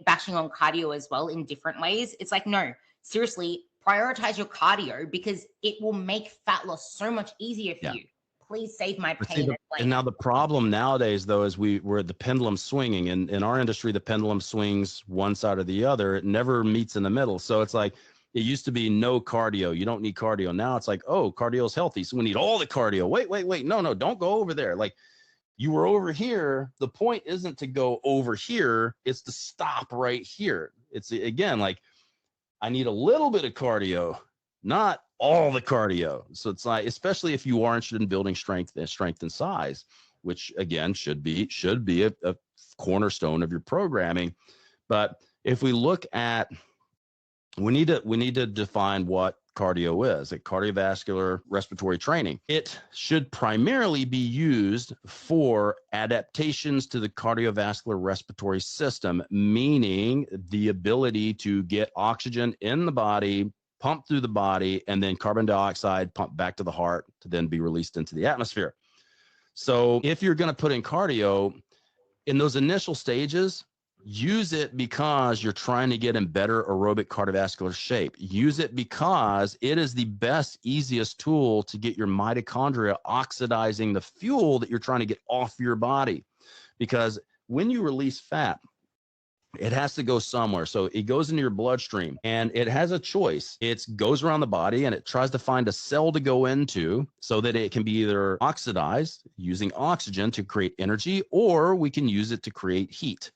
bashing on cardio as well in different ways. It's like, no, seriously, prioritize your cardio because it will make fat loss so much easier for you. Please save my pain. And now the problem nowadays, though, is we're the pendulum swinging. And in our industry, the pendulum swings one side or the other. It never meets in the middle. So it's like, it used to be no cardio. You don't need cardio. Now it's like, oh, cardio is healthy, so we need all the cardio. Wait. No, don't go over there. Like, you were over here. The point isn't to go over here. It's to stop right here. It's, again, like, I need a little bit of cardio, not all the cardio. So it's like, especially if you are interested in building strength and size, which again should be a cornerstone of your programming. But if we look at, we need to define what cardio is, like cardiovascular respiratory training. It should primarily be used for adaptations to the cardiovascular respiratory system, meaning the ability to get oxygen in the body, pump through the body, and then carbon dioxide pump back to the heart to then be released into the atmosphere. So if you're going to put in cardio in those initial stages, use it because you're trying to get in better aerobic cardiovascular shape. Use it because it is the best, easiest tool to get your mitochondria oxidizing the fuel that you're trying to get off your body. Because when you release fat, it has to go somewhere. So it goes into your bloodstream and it has a choice. It goes around the body and it tries to find a cell to go into so that it can be either oxidized using oxygen to create energy, or we can use it to create heat.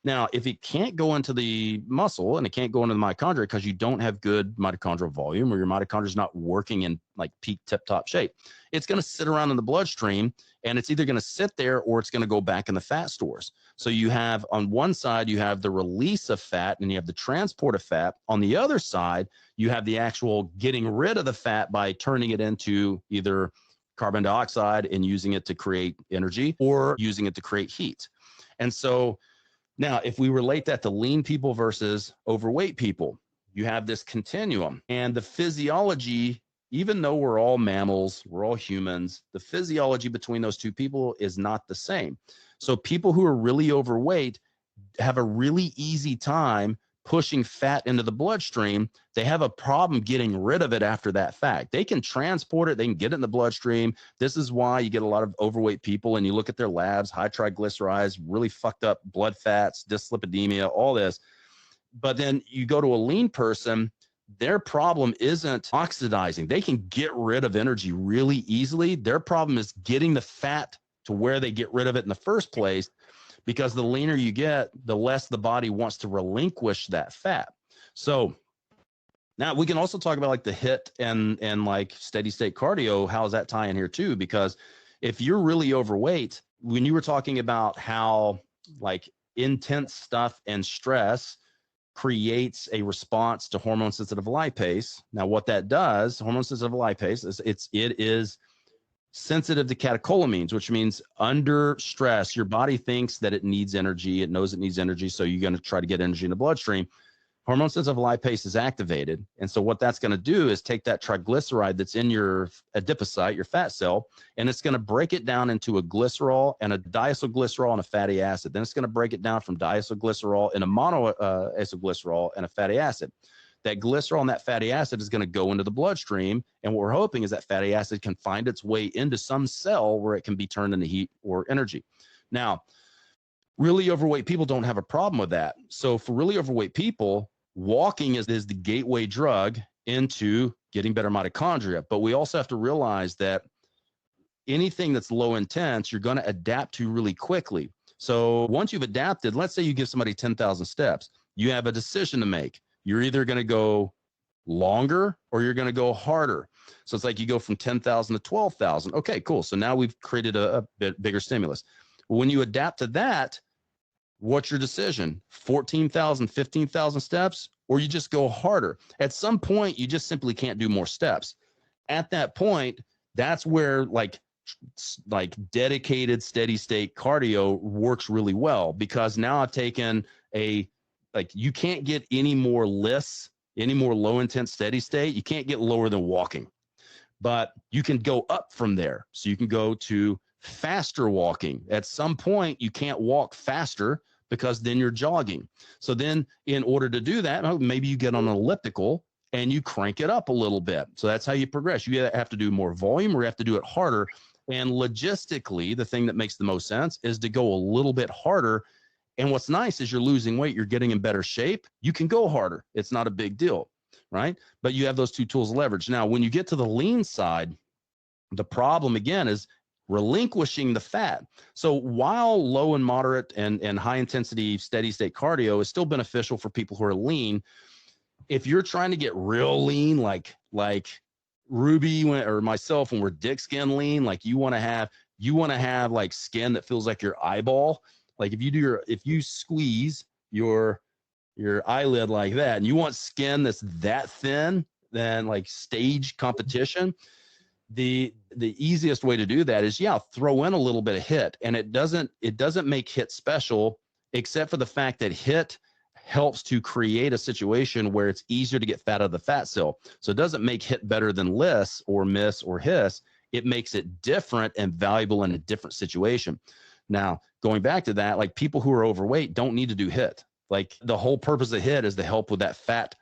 Now, if it can't go into the muscle and it can't go into the mitochondria because you don't have good mitochondrial volume, or your mitochondria is not working in like peak tip-top shape, it's going to sit around in the bloodstream, and it's either going to sit there or it's going to go back in the fat stores. So you have, on one side, you have the release of fat and you have the transport of fat. On the other side, you have the actual getting rid of the fat by turning it into either carbon dioxide and using it to create energy, or using it to create heat. And so now, if we relate that to lean people versus overweight people, you have this continuum. And the physiology, even though we're all mammals, we're all humans, the physiology between those two people is not the same. So people who are really overweight have a really easy time pushing fat into the bloodstream. They have a problem getting rid of it after that fact. They can transport it, they can get it in the bloodstream. This is why you get a lot of overweight people and you look at their labs, high triglycerides, really fucked up blood fats, dyslipidemia, all this. But then you go to a lean person, their problem isn't oxidizing. They can get rid of energy really easily. Their problem is getting the fat to where they get rid of it in the first place. Because the leaner you get, the less the body wants to relinquish that fat. So now we can also talk about like the HIIT and like steady state cardio. How does that tie in here too? Because if you're really overweight, when you were talking about how like intense stuff and stress creates a response to hormone sensitive lipase. Now what that does, hormone sensitive lipase, is it is sensitive to catecholamines, which means under stress, your body thinks that it needs energy. It knows it needs energy. So you're going to try to get energy in the bloodstream. Hormone sensitive lipase is activated. And so what that's going to do is take that triglyceride that's in your adipocyte, your fat cell, and it's going to break it down into a glycerol and a diacylglycerol and a fatty acid. Then it's going to break it down from diacylglycerol and a monoacylglycerol and a fatty acid. That glycerol and that fatty acid is going to go into the bloodstream. And what we're hoping is that fatty acid can find its way into some cell where it can be turned into heat or energy. Now, really overweight people don't have a problem with that. So for really overweight people, walking is the gateway drug into getting better mitochondria. But we also have to realize that anything that's low intense, you're going to adapt to really quickly. So once you've adapted, let's say you give somebody 10,000 steps, you have a decision to make. You're either going to go longer or you're going to go harder. So it's like you go from 10,000 to 12,000. Okay, cool. So now we've created a bit bigger stimulus. When you adapt to that, what's your decision? 14,000, 15,000 steps, or you just go harder? At some point, you just simply can't do more steps. At that point, that's where like dedicated steady state cardio works really well, because now I've taken you can't get any more lists, any more low intense steady state. You can't get lower than walking, but you can go up from there. So you can go to faster walking. At some point, you can't walk faster because then you're jogging. So then in order to do that, maybe you get on an elliptical and you crank it up a little bit. So that's how you progress. You have to do more volume or you have to do it harder. And logistically, the thing that makes the most sense is to go a little bit harder. And what's nice is you're losing weight, you're getting in better shape. You can go harder. It's not a big deal, right? But you have those two tools of leverage. Now, when you get to the lean side, the problem again is relinquishing the fat. So while low and moderate and high intensity steady state cardio is still beneficial for people who are lean, if you're trying to get real lean, like Ruby or myself, when we're dick skin lean, like you want to have like skin that feels like your eyeball. Like if you squeeze your eyelid like that and you want skin that's that thin, then like stage competition, the easiest way to do that is throw in a little bit of HIIT. And it doesn't make HIIT special, except for the fact that HIIT helps to create a situation where it's easier to get fat out of the fat cell. So it doesn't make HIIT better than LISS or MISS or HISS. It makes it different and valuable in a different situation. Now, going back to that, like people who are overweight don't need to do HIIT. Like the whole purpose of HIIT is to help with that fat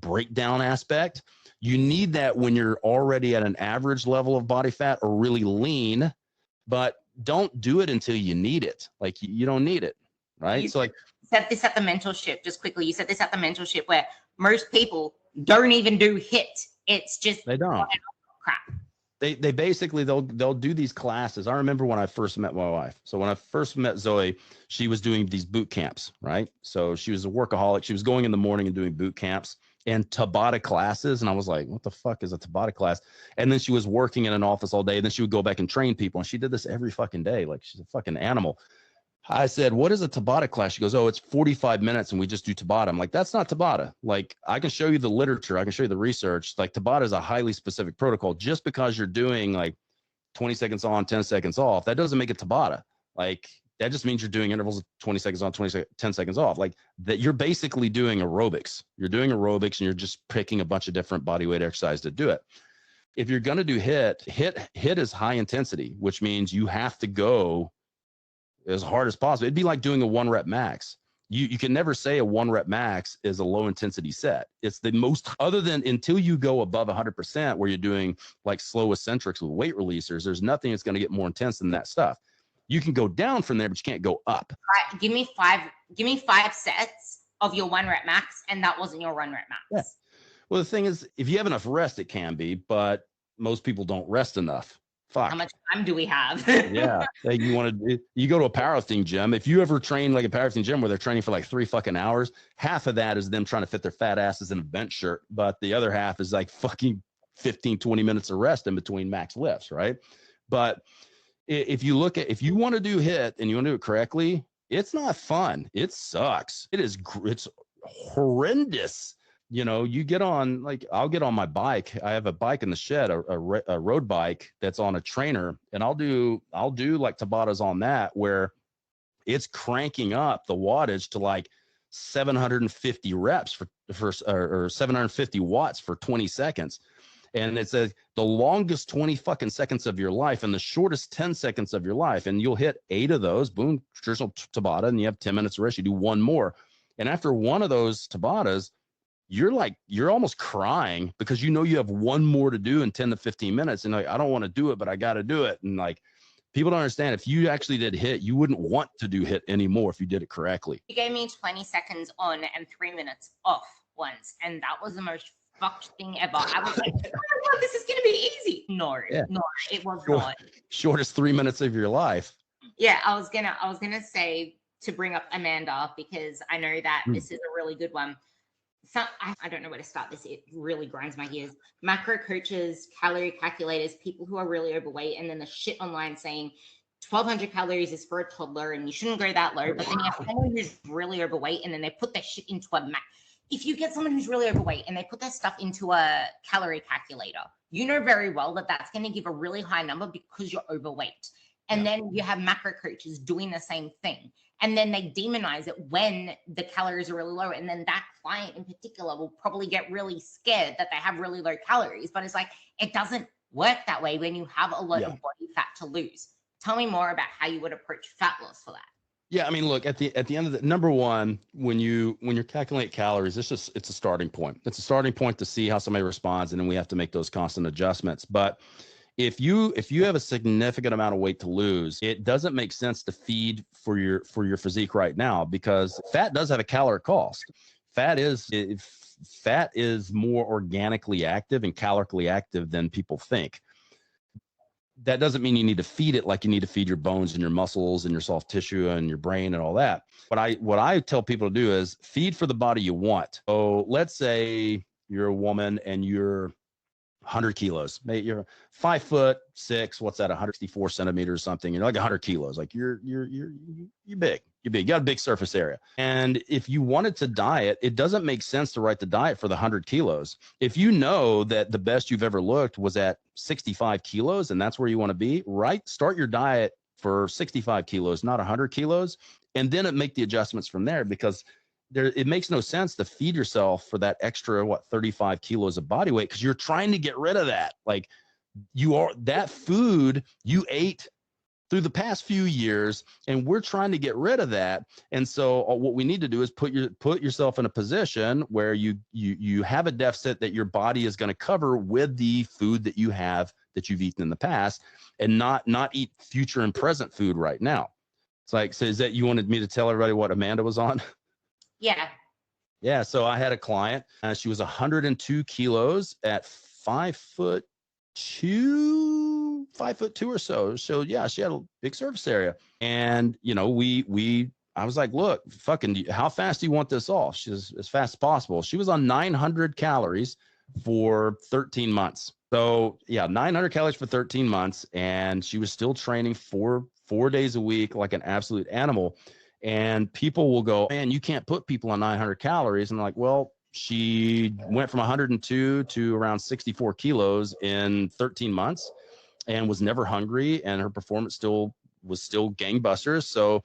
breakdown aspect. You need that when you're already at an average level of body fat or really lean, but don't do it until you need it. Like you don't need it, right? You so like said this at the mentorship, just quickly. You said this at the mentorship where most people don't even do HIIT. It's just they don't. Crap. They basically they'll do these classes. I remember when I first met my wife. So when I first met Zoe, she was doing these boot camps, right? So she was a workaholic. She was going in the morning and doing boot camps and Tabata classes. And I was like, what the fuck is a Tabata class? And then she was working in an office all day. And then she would go back and train people. And she did this every fucking day. Like she's a fucking animal. I said, what is a Tabata class? She goes, oh, it's 45 minutes and we just do Tabata. I'm like, that's not Tabata. Like I can show you the literature. I can show you the research. Like Tabata is a highly specific protocol. Just because you're doing like 20 seconds on, 10 seconds off, that doesn't make it Tabata. Like that just means you're doing intervals of 20 seconds on, 10 seconds off. Like that you're basically doing aerobics. You're doing aerobics and you're just picking a bunch of different body weight exercise to do it. If you're going to do HIIT is high intensity, which means you have to go as hard as possible. It'd be like doing a 1 rep max. You can never say a 1 rep max is a low intensity set. It's the most, other than until you go above 100% where you're doing like slow eccentrics with weight releasers, there's nothing that's going to get more intense than that stuff. You can go down from there, but you can't go up. Right, give me five sets of your 1 rep max, and that wasn't your 1 rep max. Yeah. Well, the thing is, if you have enough rest, it can be, but most people don't rest enough. Fuck. How much time do we have? Yeah. Like you go to a powerlifting gym. If you ever train like a powerlifting gym where they're training for like 3 fucking hours, half of that is them trying to fit their fat asses in a bench shirt. But the other half is like fucking 15, 20 minutes of rest in between max lifts. Right. But if you want to do HIIT and you want to do it correctly, it's not fun. It sucks. It's horrendous. You know, you get on, like, I'll get on my bike. I have a bike in the shed, a road bike that's on a trainer, and I'll do like Tabatas on that where it's cranking up the wattage to like 750 reps or 750 watts for 20 seconds. And it's the longest 20 fucking seconds of your life and the shortest 10 seconds of your life. And you'll hit 8 of those, boom, traditional Tabata, and you have 10 minutes of rest. You do one more. And after one of those Tabatas, you're almost crying because you know you have one more to do in 10 to 15 minutes. And like, I don't want to do it, but I got to do it. And like, people don't understand, if you actually did HIIT, you wouldn't want to do HIIT anymore if you did it correctly. You gave me 20 seconds on and 3 minutes off once. And that was the most fucked thing ever. I was like, oh my God, this is going to be easy. No, it was not. Shortest 3 minutes of your life. Yeah, I was gonna say to bring up Amanda, because I know that this is a really good one. So I don't know where to start this. It really grinds my gears. Macro coaches, calorie calculators, people who are really overweight, and then the shit online saying 1,200 calories is for a toddler and you shouldn't go that low. But then you have someone who's really overweight and then they put their shit into a if you get someone who's really overweight and they put their stuff into a calorie calculator, you know very well that that's going to give a really high number because you're overweight. And then you have macro coaches doing the same thing. And then they demonize it when the calories are really low. And then that client in particular will probably get really scared that they have really low calories. But it's like, it doesn't work that way when you have a lot of body fat to lose. Tell me more about how you would approach fat loss for that. Yeah, I mean, look, at the end of the number one, when you're calculating calories, it's a starting point. It's a starting point to see how somebody responds, and then we have to make those constant adjustments. But if you have a significant amount of weight to lose, it doesn't make sense to feed for your physique right now, because fat does have a calorie cost. Fat is more organically active and calorically active than people think. That doesn't mean you need to feed it like you need to feed your bones and your muscles and your soft tissue and your brain and all that. What I tell people to do is feed for the body you want. So let's say you're a woman and you're 100 kilos. Maybe you're 5'6", what's that, 164 centimeters or something. You're like 100 kilos. Like you're big. You're big. You got a big surface area. And if you wanted to diet, it doesn't make sense to write the diet for the 100 kilos. If you know that the best you've ever looked was at 65 kilos and that's where you want to be, right? Start your diet for 65 kilos, not 100 kilos. And then make the adjustments from there, because it makes no sense to feed yourself for that extra 35 kilos of body weight, because you're trying to get rid of that. Like that food you ate through the past few years, and we're trying to get rid of that. And so what we need to do is put yourself in a position where you have a deficit that your body is going to cover with the food that you've eaten in the past, and not eat future and present food right now. It's like, so is that, you wanted me to tell everybody what Amanda was on? Yeah. Yeah. So I had a client, she was 102 kilos at 5'2" or so. So yeah, she had a big surface area. And, I was like, look, how fast do you want this off? She's as fast as possible. She was on 900 calories for 13 months. So yeah, 900 calories for 13 months. And she was still training four days a week like an absolute animal. And people will go, man, you can't put people on 900 calories. And I'm like, well, she went from 102 to around 64 kilos in 13 months and was never hungry. And her performance was still gangbusters. So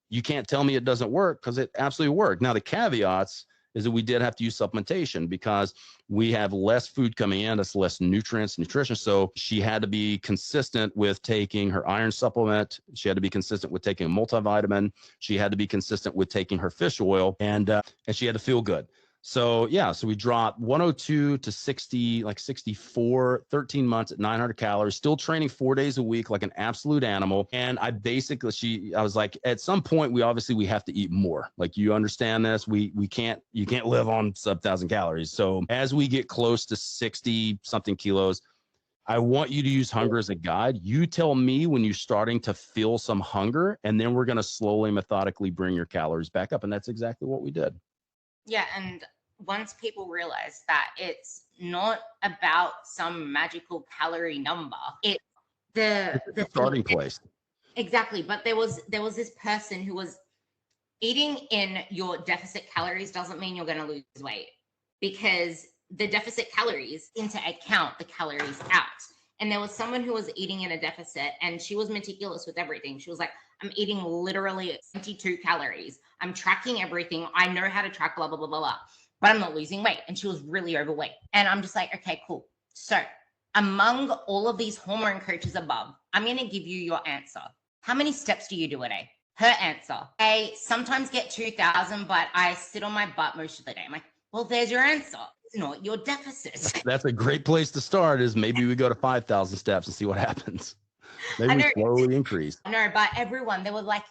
you can't tell me it doesn't work, because it absolutely worked. Now, the caveats is that we did have to use supplementation, because we have less food coming in, that's less nutrition. So she had to be consistent with taking her iron supplement. She had to be consistent with taking a multivitamin. She had to be consistent with taking her fish oil, and she had to feel good. So yeah, so we dropped 102 to 60, like 64, 13 months at 900 calories, still training 4 days a week like an absolute animal. And I was like, at some point we have to eat more. Like, you understand this? You can't live on sub 1,000 calories. So as we get close to 60 something kilos, I want you to use hunger as a guide. You tell me when you're starting to feel some hunger, and then we're going to slowly, methodically bring your calories back up. And that's exactly what we did. Yeah, and once people realize that it's not about some magical calorie number, it's the starting place. Exactly. But there was this person who was eating in your deficit calories doesn't mean you're going to lose weight, because the deficit calories into account the calories out. And there was someone who was eating in a deficit, and she was meticulous with everything. She was like, I'm eating literally 22 calories. I'm tracking everything. I know how to track blah, blah, blah, blah, blah, but I'm not losing weight. And she was really overweight. And I'm just like, okay, cool. So among all of these hormone coaches above, I'm going to give you your answer. How many steps do you do a day? Her answer, I sometimes get 2,000, but I sit on my butt most of the day. I'm like, well, there's your answer. It's not your deficit. That's a great place to start, is maybe we go to 5,000 steps and see what happens. Maybe we slowly increase. No, but everyone, there were like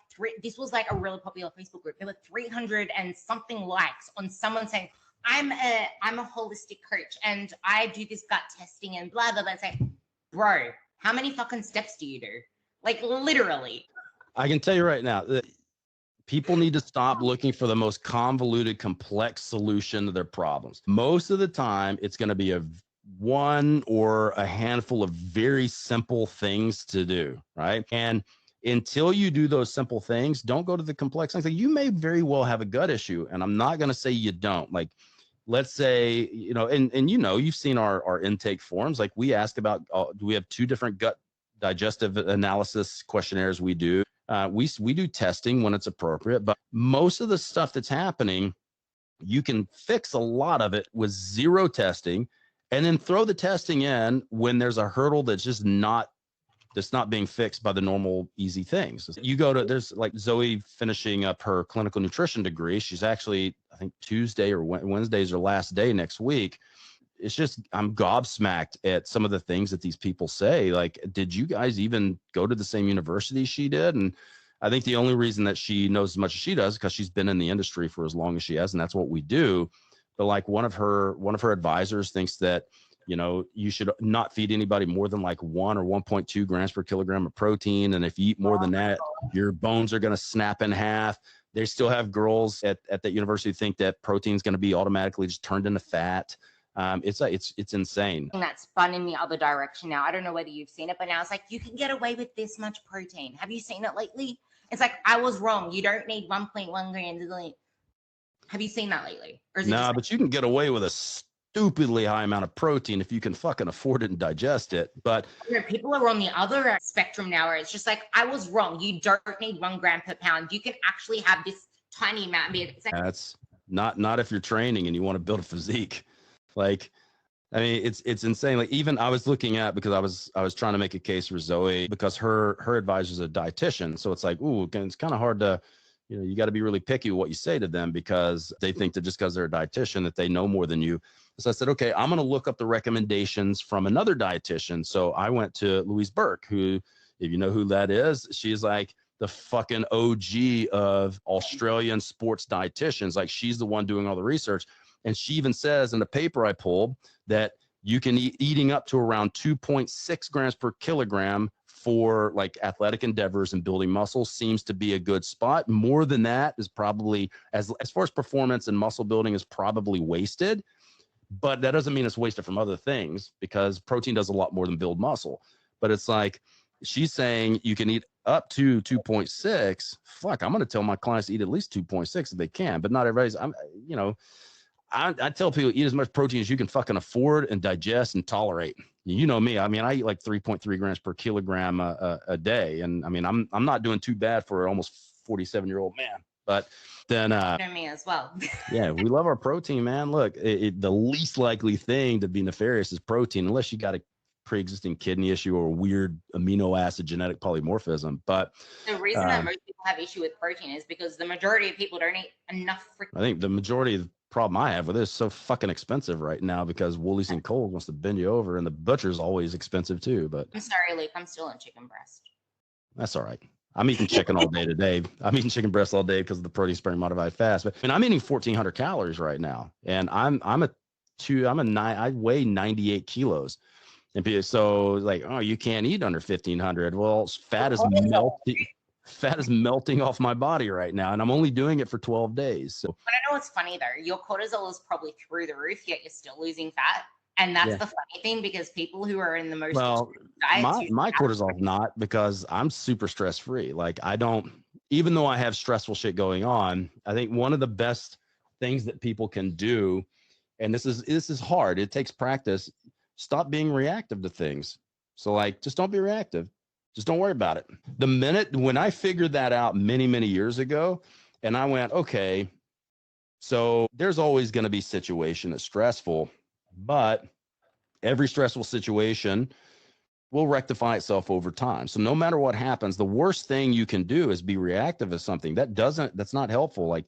this was like a really popular Facebook group. There were 300 and something likes on someone saying, I'm a holistic coach and I do this gut testing and blah, blah, blah. It's like, bro, how many fucking steps do you do? Like, literally. I can tell you right now that people need to stop looking for the most convoluted, complex solution to their problems. Most of the time, it's going to be one or a handful of very simple things to do, right? And until you do those simple things, don't go to the complex things. Like, you may very well have a gut issue, and I'm not going to say you don't. Like, let's say, and you've seen our intake forms. Like, we ask about, we have 2 different gut digestive analysis questionnaires we do. We do testing when it's appropriate, but most of the stuff that's happening, you can fix a lot of it with 0 testing, and then throw the testing in when there's a hurdle that's not being fixed by the normal easy things. There's like Zoe finishing up her clinical nutrition degree. She's actually, I think Tuesday or Wednesday is her last day next week. It's just, I'm gobsmacked at some of the things that these people say. Like, did you guys even go to the same university she did? And I think the only reason that she knows as much as she does is because she's been in the industry for as long as she has, and that's what we do. But like, one of her advisors thinks that, you should not feed anybody more than like 1 or 1.2 grams per kilogram of protein. And if you eat more than that, your bones are going to snap in half. They still have girls at that university think that protein is going to be automatically just turned into fat. It's insane. And that's spun in the other direction now. I don't know whether you've seen it, but now it's like, you can get away with this much protein. Have you seen it lately? It's like, I was wrong. You don't need 1.1 grams. Have you seen that lately? No, but you can get away with a stupidly high amount of protein if you can fucking afford it and digest it. But people are on the other spectrum now, where it's just like, I was wrong. You don't need 1 gram per pound. You can actually have this tiny amount. It's like, that's not if you're training and you want to build a physique. Like, I mean, it's insane. Like, even I was looking at, because I was trying to make a case for Zoe, because her advisor's a dietitian. So it's like, ooh, it's kind of hard to, you got to be really picky with what you say to them, because they think that just because they're a dietitian that they know more than you. So I said, okay, I'm going to look up the recommendations from another dietitian. So I went to Louise Burke, who, if you know who that is, she's like the fucking OG of Australian sports dietitians. Like, she's the one doing all the research. And she even says in the paper I pulled that you can eating up to around 2.6 grams per kilogram for like athletic endeavors and building muscle seems to be a good spot. More than that is probably, as far as performance and muscle building, is probably wasted. But that doesn't mean it's wasted from other things, because protein does a lot more than build muscle. But it's like, she's saying you can eat up to 2.6. Fuck, I'm going to tell my clients to eat at least 2.6 if they can, but not everybody's. I tell people, eat as much protein as you can fucking afford and digest and tolerate. You know me. I mean, I eat like 3.3 grams per kilogram a day. And I mean, I'm not doing too bad for an almost 47-year-old man. But then me as well. Yeah, we love our protein, man. Look, the least likely thing to be nefarious is protein, unless you got a pre-existing kidney issue or a weird amino acid genetic polymorphism. But the reason that most people have issue with protein is because the majority of people don't eat enough. I think the majority of the problem I have with it is so fucking expensive right now, because Woolies and Coles wants to bend you over, and the butcher's always expensive too. But I'm sorry, Luke, I'm still on chicken breast. That's all right. I'm eating chicken all day today. I'm eating chicken breast all day because of the protein sparing modified fast. But I mean, I'm eating 1,400 calories right now, and I weigh 98 kilos. And people, so like, oh, you can't eat under 1,500. Well, fat is melting off my body right now, and I'm only doing it for 12 days. So, but I know what's funny though. Your cortisol is probably through the roof, yet you're still losing fat. And that's the funny thing, because people who are in the most my cortisol is not, because I'm super stress free. Like, I don't, even though I have stressful shit going on, I think one of the best things that people can do, and this is hard, it takes practice, stop being reactive to things. So like, just don't be reactive. Just don't worry about it. The minute when I figured that out many, many years ago, and I went, okay, so there's always going to be a situation that's stressful, but every stressful situation will rectify itself over time. So no matter what happens, the worst thing you can do is be reactive to something. That's not helpful. Like,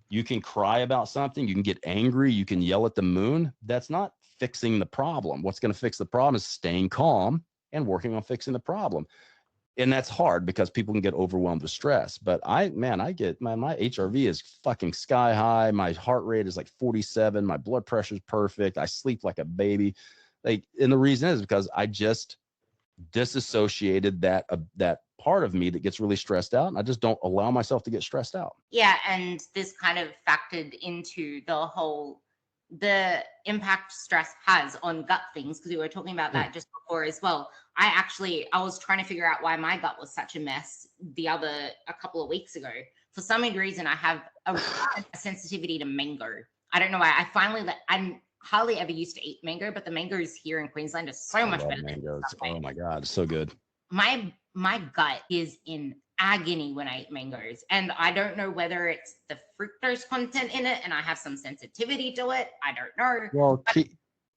you can cry about something, you can get angry, you can yell at the moon. That's not fixing the problem. What's going to fix the problem is staying calm and working on fixing the problem. And that's hard because people can get overwhelmed with stress. But I get my HRV is fucking sky high. My heart rate is like 47. My blood pressure is perfect. I sleep like a baby. Like, and the reason is because I just disassociated that part of me that gets really stressed out, and I just don't allow myself to get stressed out. Yeah, and this kind of factored into the impact stress has on gut things, because we were talking about that just before as well. I was trying to figure out why my gut was such a mess a couple of weeks ago. For some reason, I have a sensitivity to mango. I don't know why. I hardly ever used to eat mango, but the mangoes here in Queensland are so much better than mangoes. Oh my God, it's so good. My gut is in agony when I eat mangoes, and I don't know whether it's the fructose content in it and I have some sensitivity to it. I don't know. Well,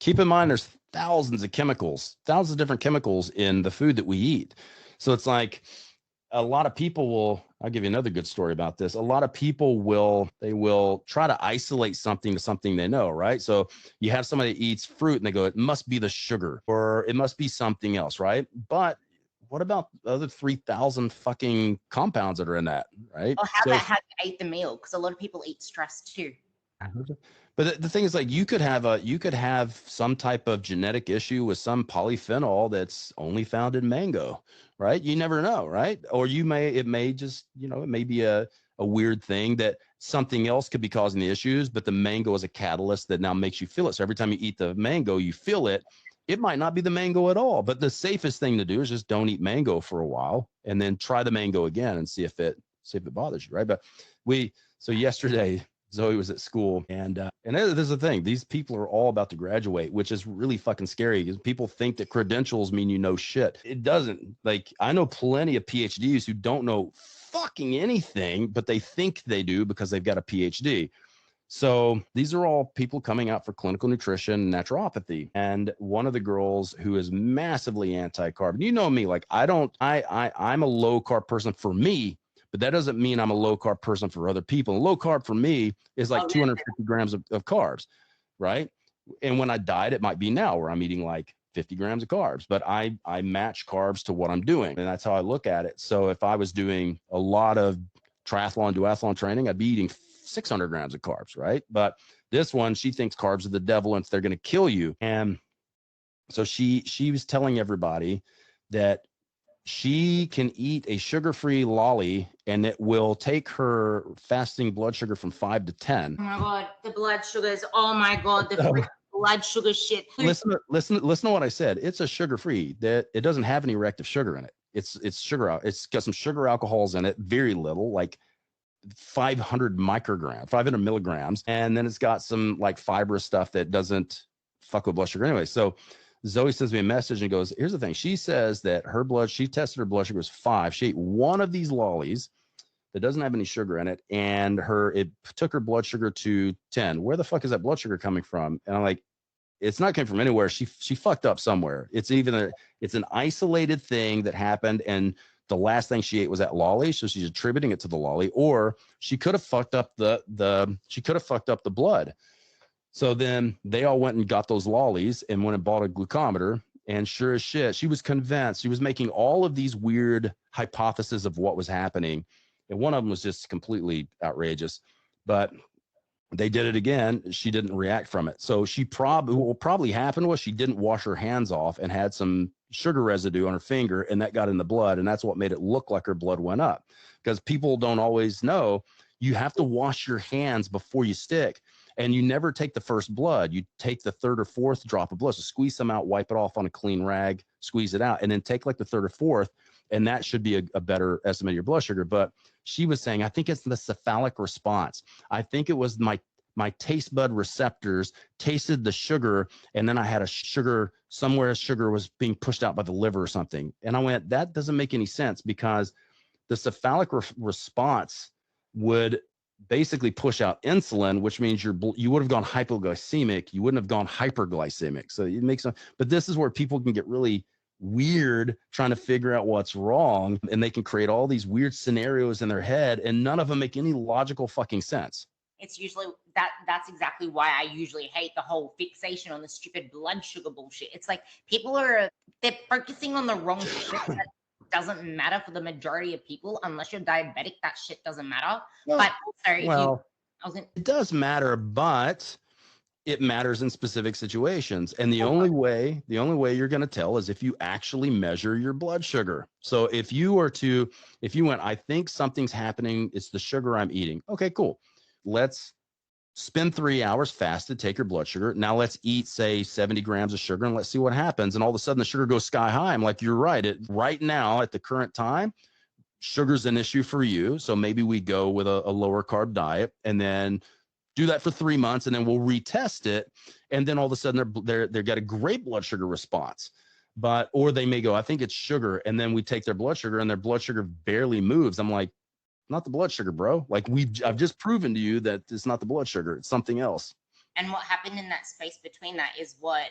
keep in mind there's thousands of different chemicals in the food that we eat. So it's like a lot of people I'll give you another good story about this. A lot of people will try to isolate something to something they know, right? So you have somebody that eats fruit and they go, it must be the sugar or it must be something else, right? But what about the other 3,000 fucking compounds that are in that, right? Or how you ate the meal, because a lot of people eat stress too. But the thing is, like, you could have some type of genetic issue with some polyphenol that's only found in mango, right? You never know, right? Or it may just, it may be a weird thing that something else could be causing the issues, but the mango is a catalyst that now makes you feel it. So every time you eat the mango, you feel it. It might not be the mango at all, but the safest thing to do is just don't eat mango for a while and then try the mango again and see if it bothers you, right? But so yesterday, Zoe was at school, and there's the thing. These people are all about to graduate, which is really fucking scary because people think that credentials mean you know shit. It doesn't. Like, I know plenty of PhDs who don't know fucking anything, but they think they do because they've got a PhD. So these are all people coming out for clinical nutrition, naturopathy. And one of the girls who is massively anti-carb, and you know me, like I'm a low carb person for me, but that doesn't mean I'm a low carb person for other people. And low carb for me is like 250 grams of carbs, right? And when I diet, it might be now where I'm eating like 50 grams of carbs, but I match carbs to what I'm doing. And that's how I look at it. So if I was doing a lot of duathlon training, I'd be eating 600 grams of carbs, right? But this one, she thinks carbs are the devil and they're going to kill you. And so she was telling everybody that she can eat a sugar-free lolly and it will take her fasting blood sugar from 5 to 10. Oh my God, the blood sugars. Oh my God, the blood sugar shit. Listen to what I said. It's a sugar-free. That it doesn't have any reactive sugar in it. It's sugar. It's got some sugar alcohols in it, very little, like 500 milligrams. And then it's got some like fibrous stuff that doesn't fuck with blood sugar anyway. So Zoe sends me a message and goes, here's the thing. She says that she tested her blood sugar was 5. She ate one of these lollies that doesn't have any sugar in it, and it took her blood sugar to 10. Where the fuck is that blood sugar coming from? And I'm like, it's not coming from anywhere. She fucked up somewhere. It's an isolated thing that happened, and the last thing she ate was that lolly, so she's attributing it to the lolly, or she could have fucked up the blood. So then they all went and got those lollies and went and bought a glucometer. And sure as shit, she was convinced. She was making all of these weird hypotheses of what was happening. And one of them was just completely outrageous. But they did it again. She didn't react from it. So what will probably happen was she didn't wash her hands off and had some sugar residue on her finger, and that got in the blood. And that's what made it look like her blood went up. Because people don't always know you have to wash your hands before you stick. And you never take the first blood. You take the third or fourth drop of blood. So squeeze some out, wipe it off on a clean rag, squeeze it out, and then take like the third or fourth. And that should be a better estimate of your blood sugar. But she was saying, I think it's the cephalic response. I think it was my taste bud receptors tasted the sugar, and then I had a sugar somewhere. Sugar was being pushed out by the liver or something. And I went, that doesn't make any sense, because the cephalic response would basically push out insulin, which means you would have gone hypoglycemic. You wouldn't have gone hyperglycemic. So it makes sense. But this is where people can get really weird trying to figure out what's wrong, and they can create all these weird scenarios in their head, and none of them make any logical fucking sense. It's usually that's exactly why I usually hate the whole fixation on the stupid blood sugar bullshit. It's like they're focusing on the wrong shit that doesn't matter for the majority of people. Unless you're diabetic, that shit doesn't matter. But also, it does matter, but It matters in specific situations. And the only way you're going to tell is if you actually measure your blood sugar. So if you went, I think something's happening, it's the sugar I'm eating. Okay, cool. Let's spend 3 hours fasted, take your blood sugar. Now let's eat, say, 70 grams of sugar and let's see what happens. And all of a sudden the sugar goes sky high. I'm like, you're right. Right now at the current time, sugar's an issue for you. So maybe we go with a lower carb diet and then do that for 3 months, and then we'll retest it. And then all of a sudden they've got a great blood sugar response. Or they may go, I think it's sugar. And then we take their blood sugar and their blood sugar barely moves. I'm like, not the blood sugar, bro. Like I've just proven to you that it's not the blood sugar. It's something else. And what happened in that space between that is what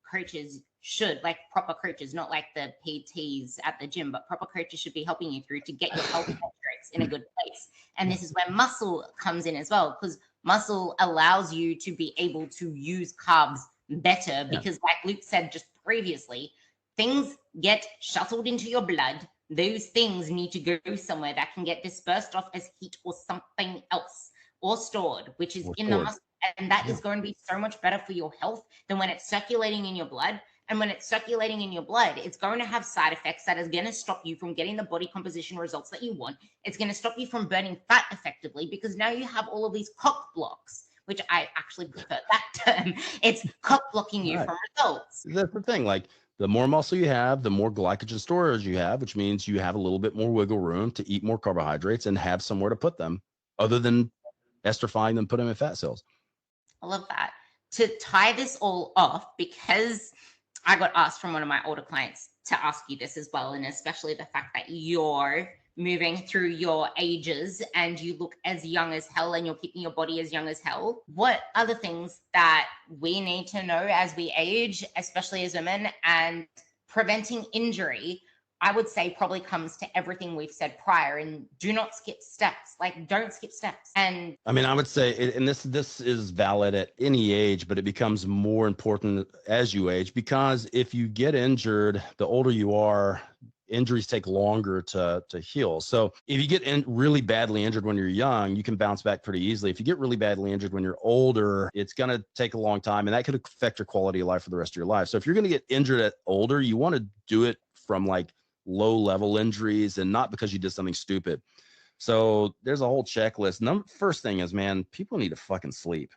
coaches should, like proper coaches, not like the PTs at the gym, but proper coaches should be helping you through to get your health metrics in a good place. And this is where muscle comes in as well, because muscle allows you to be able to use carbs better because like Luke said just previously, things get shuttled into your blood. Those things need to go somewhere that can get dispersed off as heat or something else, or stored, which is in the muscle. And that is going to be so much better for your health than when it's circulating in your blood. And when it's circulating in your blood, it's going to have side effects that is going to stop you from getting the body composition results that you want. It's going to stop you from burning fat effectively because now you have all of these cock blocks, which I actually prefer that term. It's cock blocking you from results. That's the thing. Like the more muscle you have, the more glycogen storage you have, which means you have a little bit more wiggle room to eat more carbohydrates and have somewhere to put them other than esterifying them, put them in fat cells. I love that. To tie this all off, because I got asked from one of my older clients to ask you this as well, and especially the fact that you're moving through your ages and you look as young as hell and you're keeping your body as young as hell. What are the things that we need to know as we age, especially as women, and preventing injury? I would say probably comes to everything we've said prior, and do not skip steps. Like, don't skip steps. And I mean, I would say, and this is valid at any age, but it becomes more important as you age, because if you get injured, the older you are, injuries take longer to heal. So if you get really badly injured when you're young, you can bounce back pretty easily. If you get really badly injured when you're older, it's going to take a long time, and that could affect your quality of life for the rest of your life. So if you're going to get injured at older, you want to do it from like low level injuries and not because you did something stupid. So there's a whole checklist. First thing is, man, people need to fucking sleep.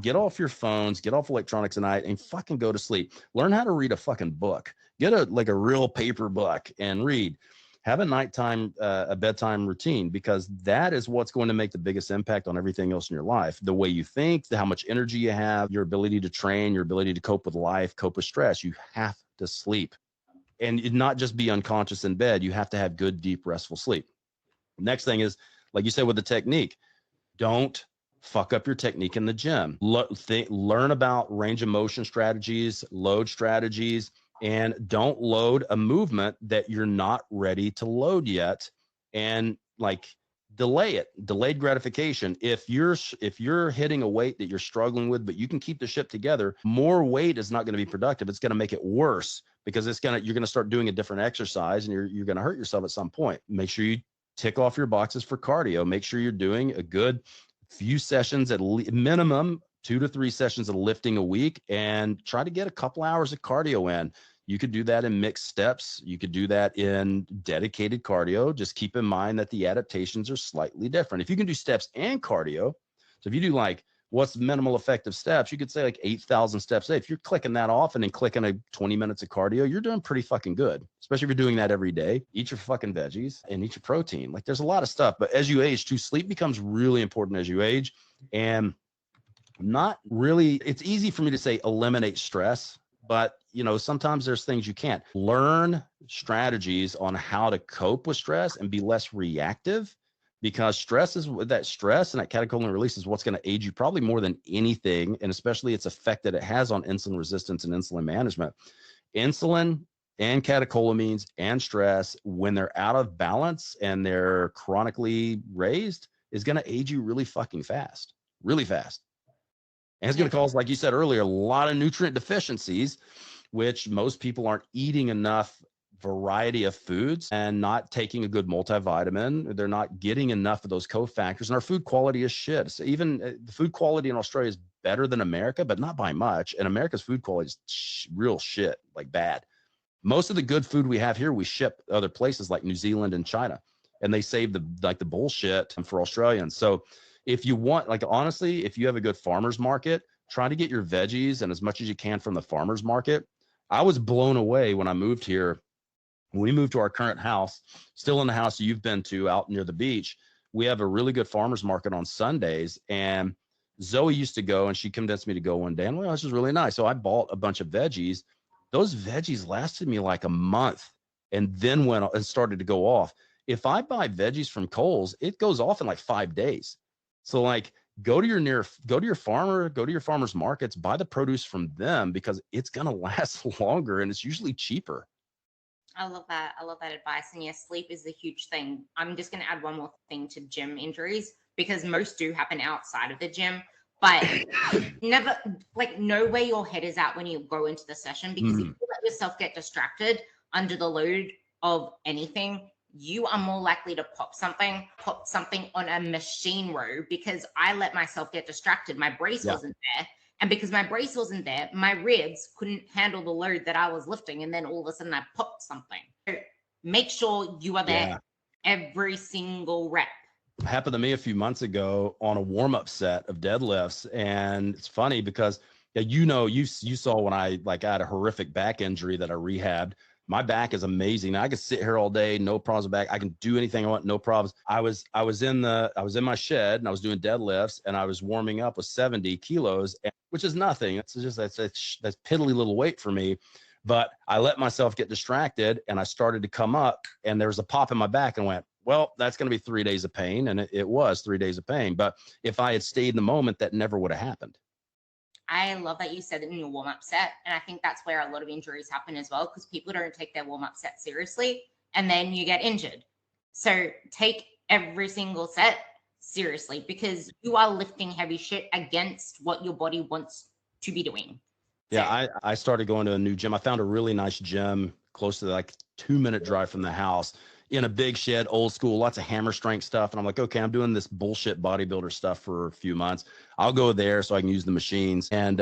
Get off your phones, get off electronics at night and fucking go to sleep. Learn how to read a fucking book. Get a real paper book and read. Have a nighttime, a bedtime routine, because that is what's going to make the biggest impact on everything else in your life. The way you think, how much energy you have, your ability to train, your ability to cope with life, cope with stress. You have to sleep. And not just be unconscious in bed. You have to have good, deep, restful sleep. Next thing is, like you said with the technique, don't fuck up your technique in the gym. Learn about range of motion strategies, load strategies, and don't load a movement that you're not ready to load yet. And like delay it, delayed gratification. If you're hitting a weight that you're struggling with, but you can keep the ship together, more weight is not going to be productive. It's going to make it worse, because you're going to start doing a different exercise and you're going to hurt yourself at some point. Make sure you tick off your boxes for cardio. Make sure you're doing a good few sessions, at minimum 2 to 3 sessions of lifting a week, and try to get a couple hours of cardio in. You could do that in mixed steps. You could do that in dedicated cardio. Just keep in mind that the adaptations are slightly different. If you can do steps and cardio, so if you do like what's minimal effective steps, you could say like 8,000 steps. If you're clicking that off and then clicking a 20 minutes of cardio, you're doing pretty fucking good, especially if you're doing that every day. Eat your fucking veggies and eat your protein. Like there's a lot of stuff, but as you age too, sleep becomes really important as you age. And not really, it's easy for me to say eliminate stress, but sometimes there's things you can't. Learn strategies on how to cope with stress and be less reactive, because stress and that catecholamine release is what's going to age you probably more than anything, and especially its effect that it has on insulin resistance and insulin management. Insulin and catecholamines and stress, when they're out of balance and they're chronically raised, is going to age you really fucking fast, really fast. And it's going to cause, like you said earlier, a lot of nutrient deficiencies, which most people aren't eating enough variety of foods and not taking a good multivitamin. They're not getting enough of those cofactors, and our food quality is shit. So even the food quality in Australia is better than America, but not by much. And America's food quality is real shit, like bad. Most of the good food we have here, we ship other places like New Zealand and China, and they save the bullshit for Australians. So if you want, like, honestly, if you have a good farmer's market, try to get your veggies and as much as you can from the farmer's market. I was blown away when I moved here. When we moved to our current house, still in the house you've been to out near the beach, we have a really good farmer's market on Sundays. And Zoe used to go, and she convinced me to go one day. And well, this is really nice. So I bought a bunch of veggies. Those veggies lasted me like a month and then went and started to go off. If I buy veggies from Kohl's, it goes off in like 5 days. So like go to your farmer, go to your farmer's markets, buy the produce from them because it's going to last longer and it's usually cheaper. I love that. I love that advice. And yes, sleep is a huge thing. I'm just going to add one more thing to gym injuries because most do happen outside of the gym. But never, like, know where your head is at when you go into the session, because if you let yourself get distracted under the load of anything, you are more likely to pop something on a machine row. Because I let myself get distracted. My brace wasn't there. And because my brace wasn't there, my ribs couldn't handle the load that I was lifting. And then all of a sudden I popped something. So make sure you are there every single rep. Happened to me a few months ago on a warm-up set of deadlifts. And it's funny because you saw when I had a horrific back injury that I rehabbed. My back is amazing. I could sit here all day, no problems with back. I can do anything I want, no problems. I was in my shed and I was doing deadlifts and I was warming up with 70 kilos, which is nothing. It's just that's piddly little weight for me. But I let myself get distracted and I started to come up and there was a pop in my back and went, well, that's going to be 3 days of pain. And it was 3 days of pain. But if I had stayed in the moment, that never would have happened. I love that you said it in your warm-up set. And I think that's where a lot of injuries happen as well, because people don't take their warm-up set seriously and then you get injured. So take every single set seriously because you are lifting heavy shit against what your body wants to be doing. Yeah, I started going to a new gym. I found a really nice gym close to 2-minute drive from the house in a big shed, old school, lots of hammer strength stuff. And I'm like, okay, I'm doing this bullshit bodybuilder stuff for a few months. I'll go there so I can use the machines. And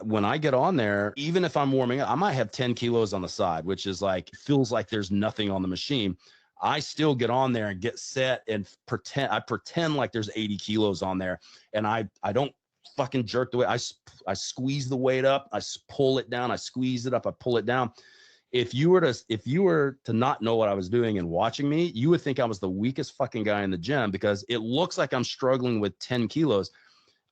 when I get on there, even if I'm warming up, I might have 10 kilos on the side, which is feels like there's nothing on the machine. I still get on there and get set and pretend like there's 80 kilos on there. And I don't fucking jerk the weight. I squeeze the weight up. I pull it down. I squeeze it up. I pull it down. If you were to not know what I was doing and watching me, you would think I was the weakest fucking guy in the gym because it looks like I'm struggling with 10 kilos.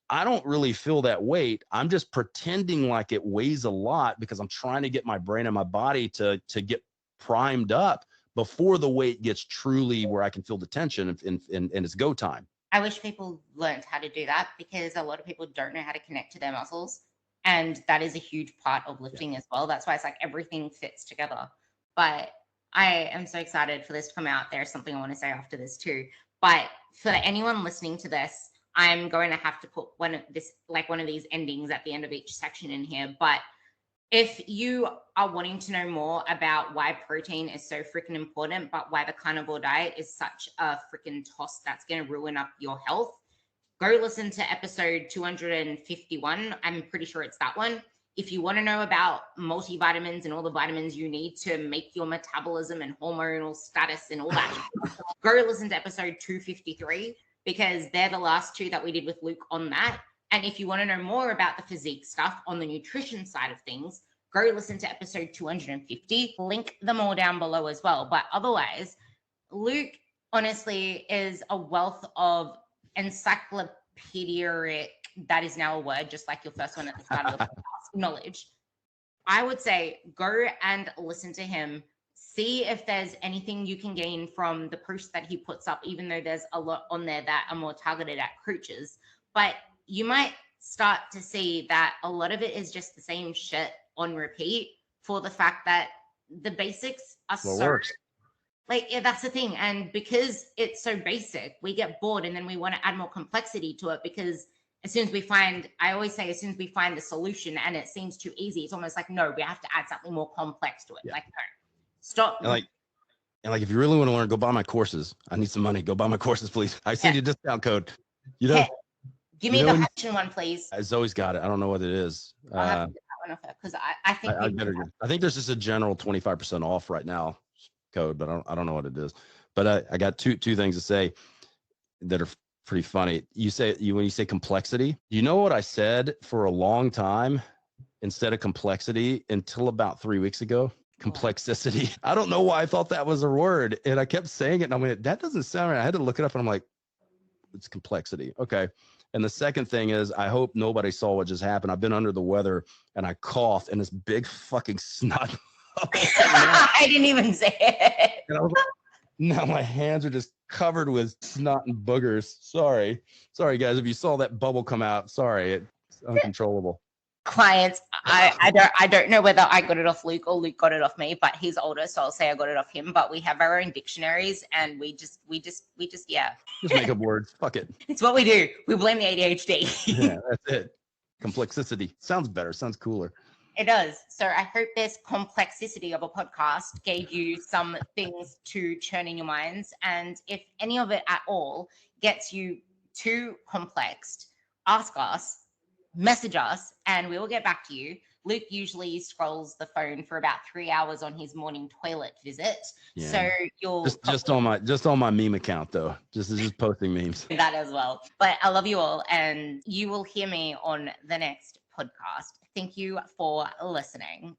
I don't really feel that weight. I'm just pretending like it weighs a lot because I'm trying to get my brain and my body to get primed up before the weight gets truly where I can feel the tension and it's go time. I wish people learned how to do that because a lot of people don't know how to connect to their muscles. And that is a huge part of lifting as well. That's why it's everything fits together. But I am so excited for this to come out. There's something I want to say after this too. But for anyone listening to this, I'm going to have to put one of these endings at the end of each section in here. But if you are wanting to know more about why protein is so freaking important, but why the carnivore diet is such a freaking toss that's going to ruin up your health, go listen to episode 251. I'm pretty sure it's that one. If you want to know about multivitamins and all the vitamins you need to make your metabolism and hormonal status and all that, go listen to episode 253 because they're the last two that we did with Luke on that. And if you want to know more about the physique stuff on the nutrition side of things, go listen to episode 250. Link them all down below as well. But otherwise, Luke honestly is a wealth of encyclopedic, that is now a word, just like your first one at the start of the podcast, knowledge. I would say go and listen to him. See if there's anything you can gain from the posts that he puts up, even though there's a lot on there that are more targeted at coaches. But you might start to see that a lot of it is just the same shit on repeat for the fact that the basics are works. That's the thing. And because it's so basic, we get bored and then we want to add more complexity to it because as soon as we find the solution and it seems too easy, it's almost no, we have to add something more complex to it. Yeah. No, stop. And if you really want to learn, go buy my courses. I need some money. Go buy my courses, please. I send you a discount code. Give me You the know, option one, please. Zoe's got it. I don't know what it is. I'll have to get that one off her because I think I better get. I think there's just a general 25% off right now code, but I don't know what it is. But I got two things to say that are pretty funny. When you say complexity, you know what I said for a long time instead of complexity until about 3 weeks ago? Complexity. I don't know why I thought that was a word. And I kept saying it and I went, that doesn't sound right. I had to look it up and I'm like, it's complexity. Okay. And the second thing is, I hope nobody saw what just happened. I've been under the weather and I coughed and this big fucking snot. I didn't even say it. And I was like, now my hands are just covered with snot and boogers. Sorry guys. If you saw that bubble come out, sorry, it's uncontrollable. Clients, I don't know whether I got it off Luke or Luke got it off me, but he's older, so I'll say I got it off him. But we have our own dictionaries, and we just yeah. Just make up words. Fuck it. It's what we do. We blame the ADHD. Yeah, that's it. Complexity sounds better. Sounds cooler. It does. So I hope this complexity of a podcast gave you some things to churn in your minds, and if any of it at all gets you too complexed, ask us. Message us and we will get back to you. Luke usually scrolls the phone for about 3 hours on his morning toilet visit. Yeah. So you'll just on my meme account though. Just posting memes. That as well. But I love you all and you will hear me on the next podcast. Thank you for listening.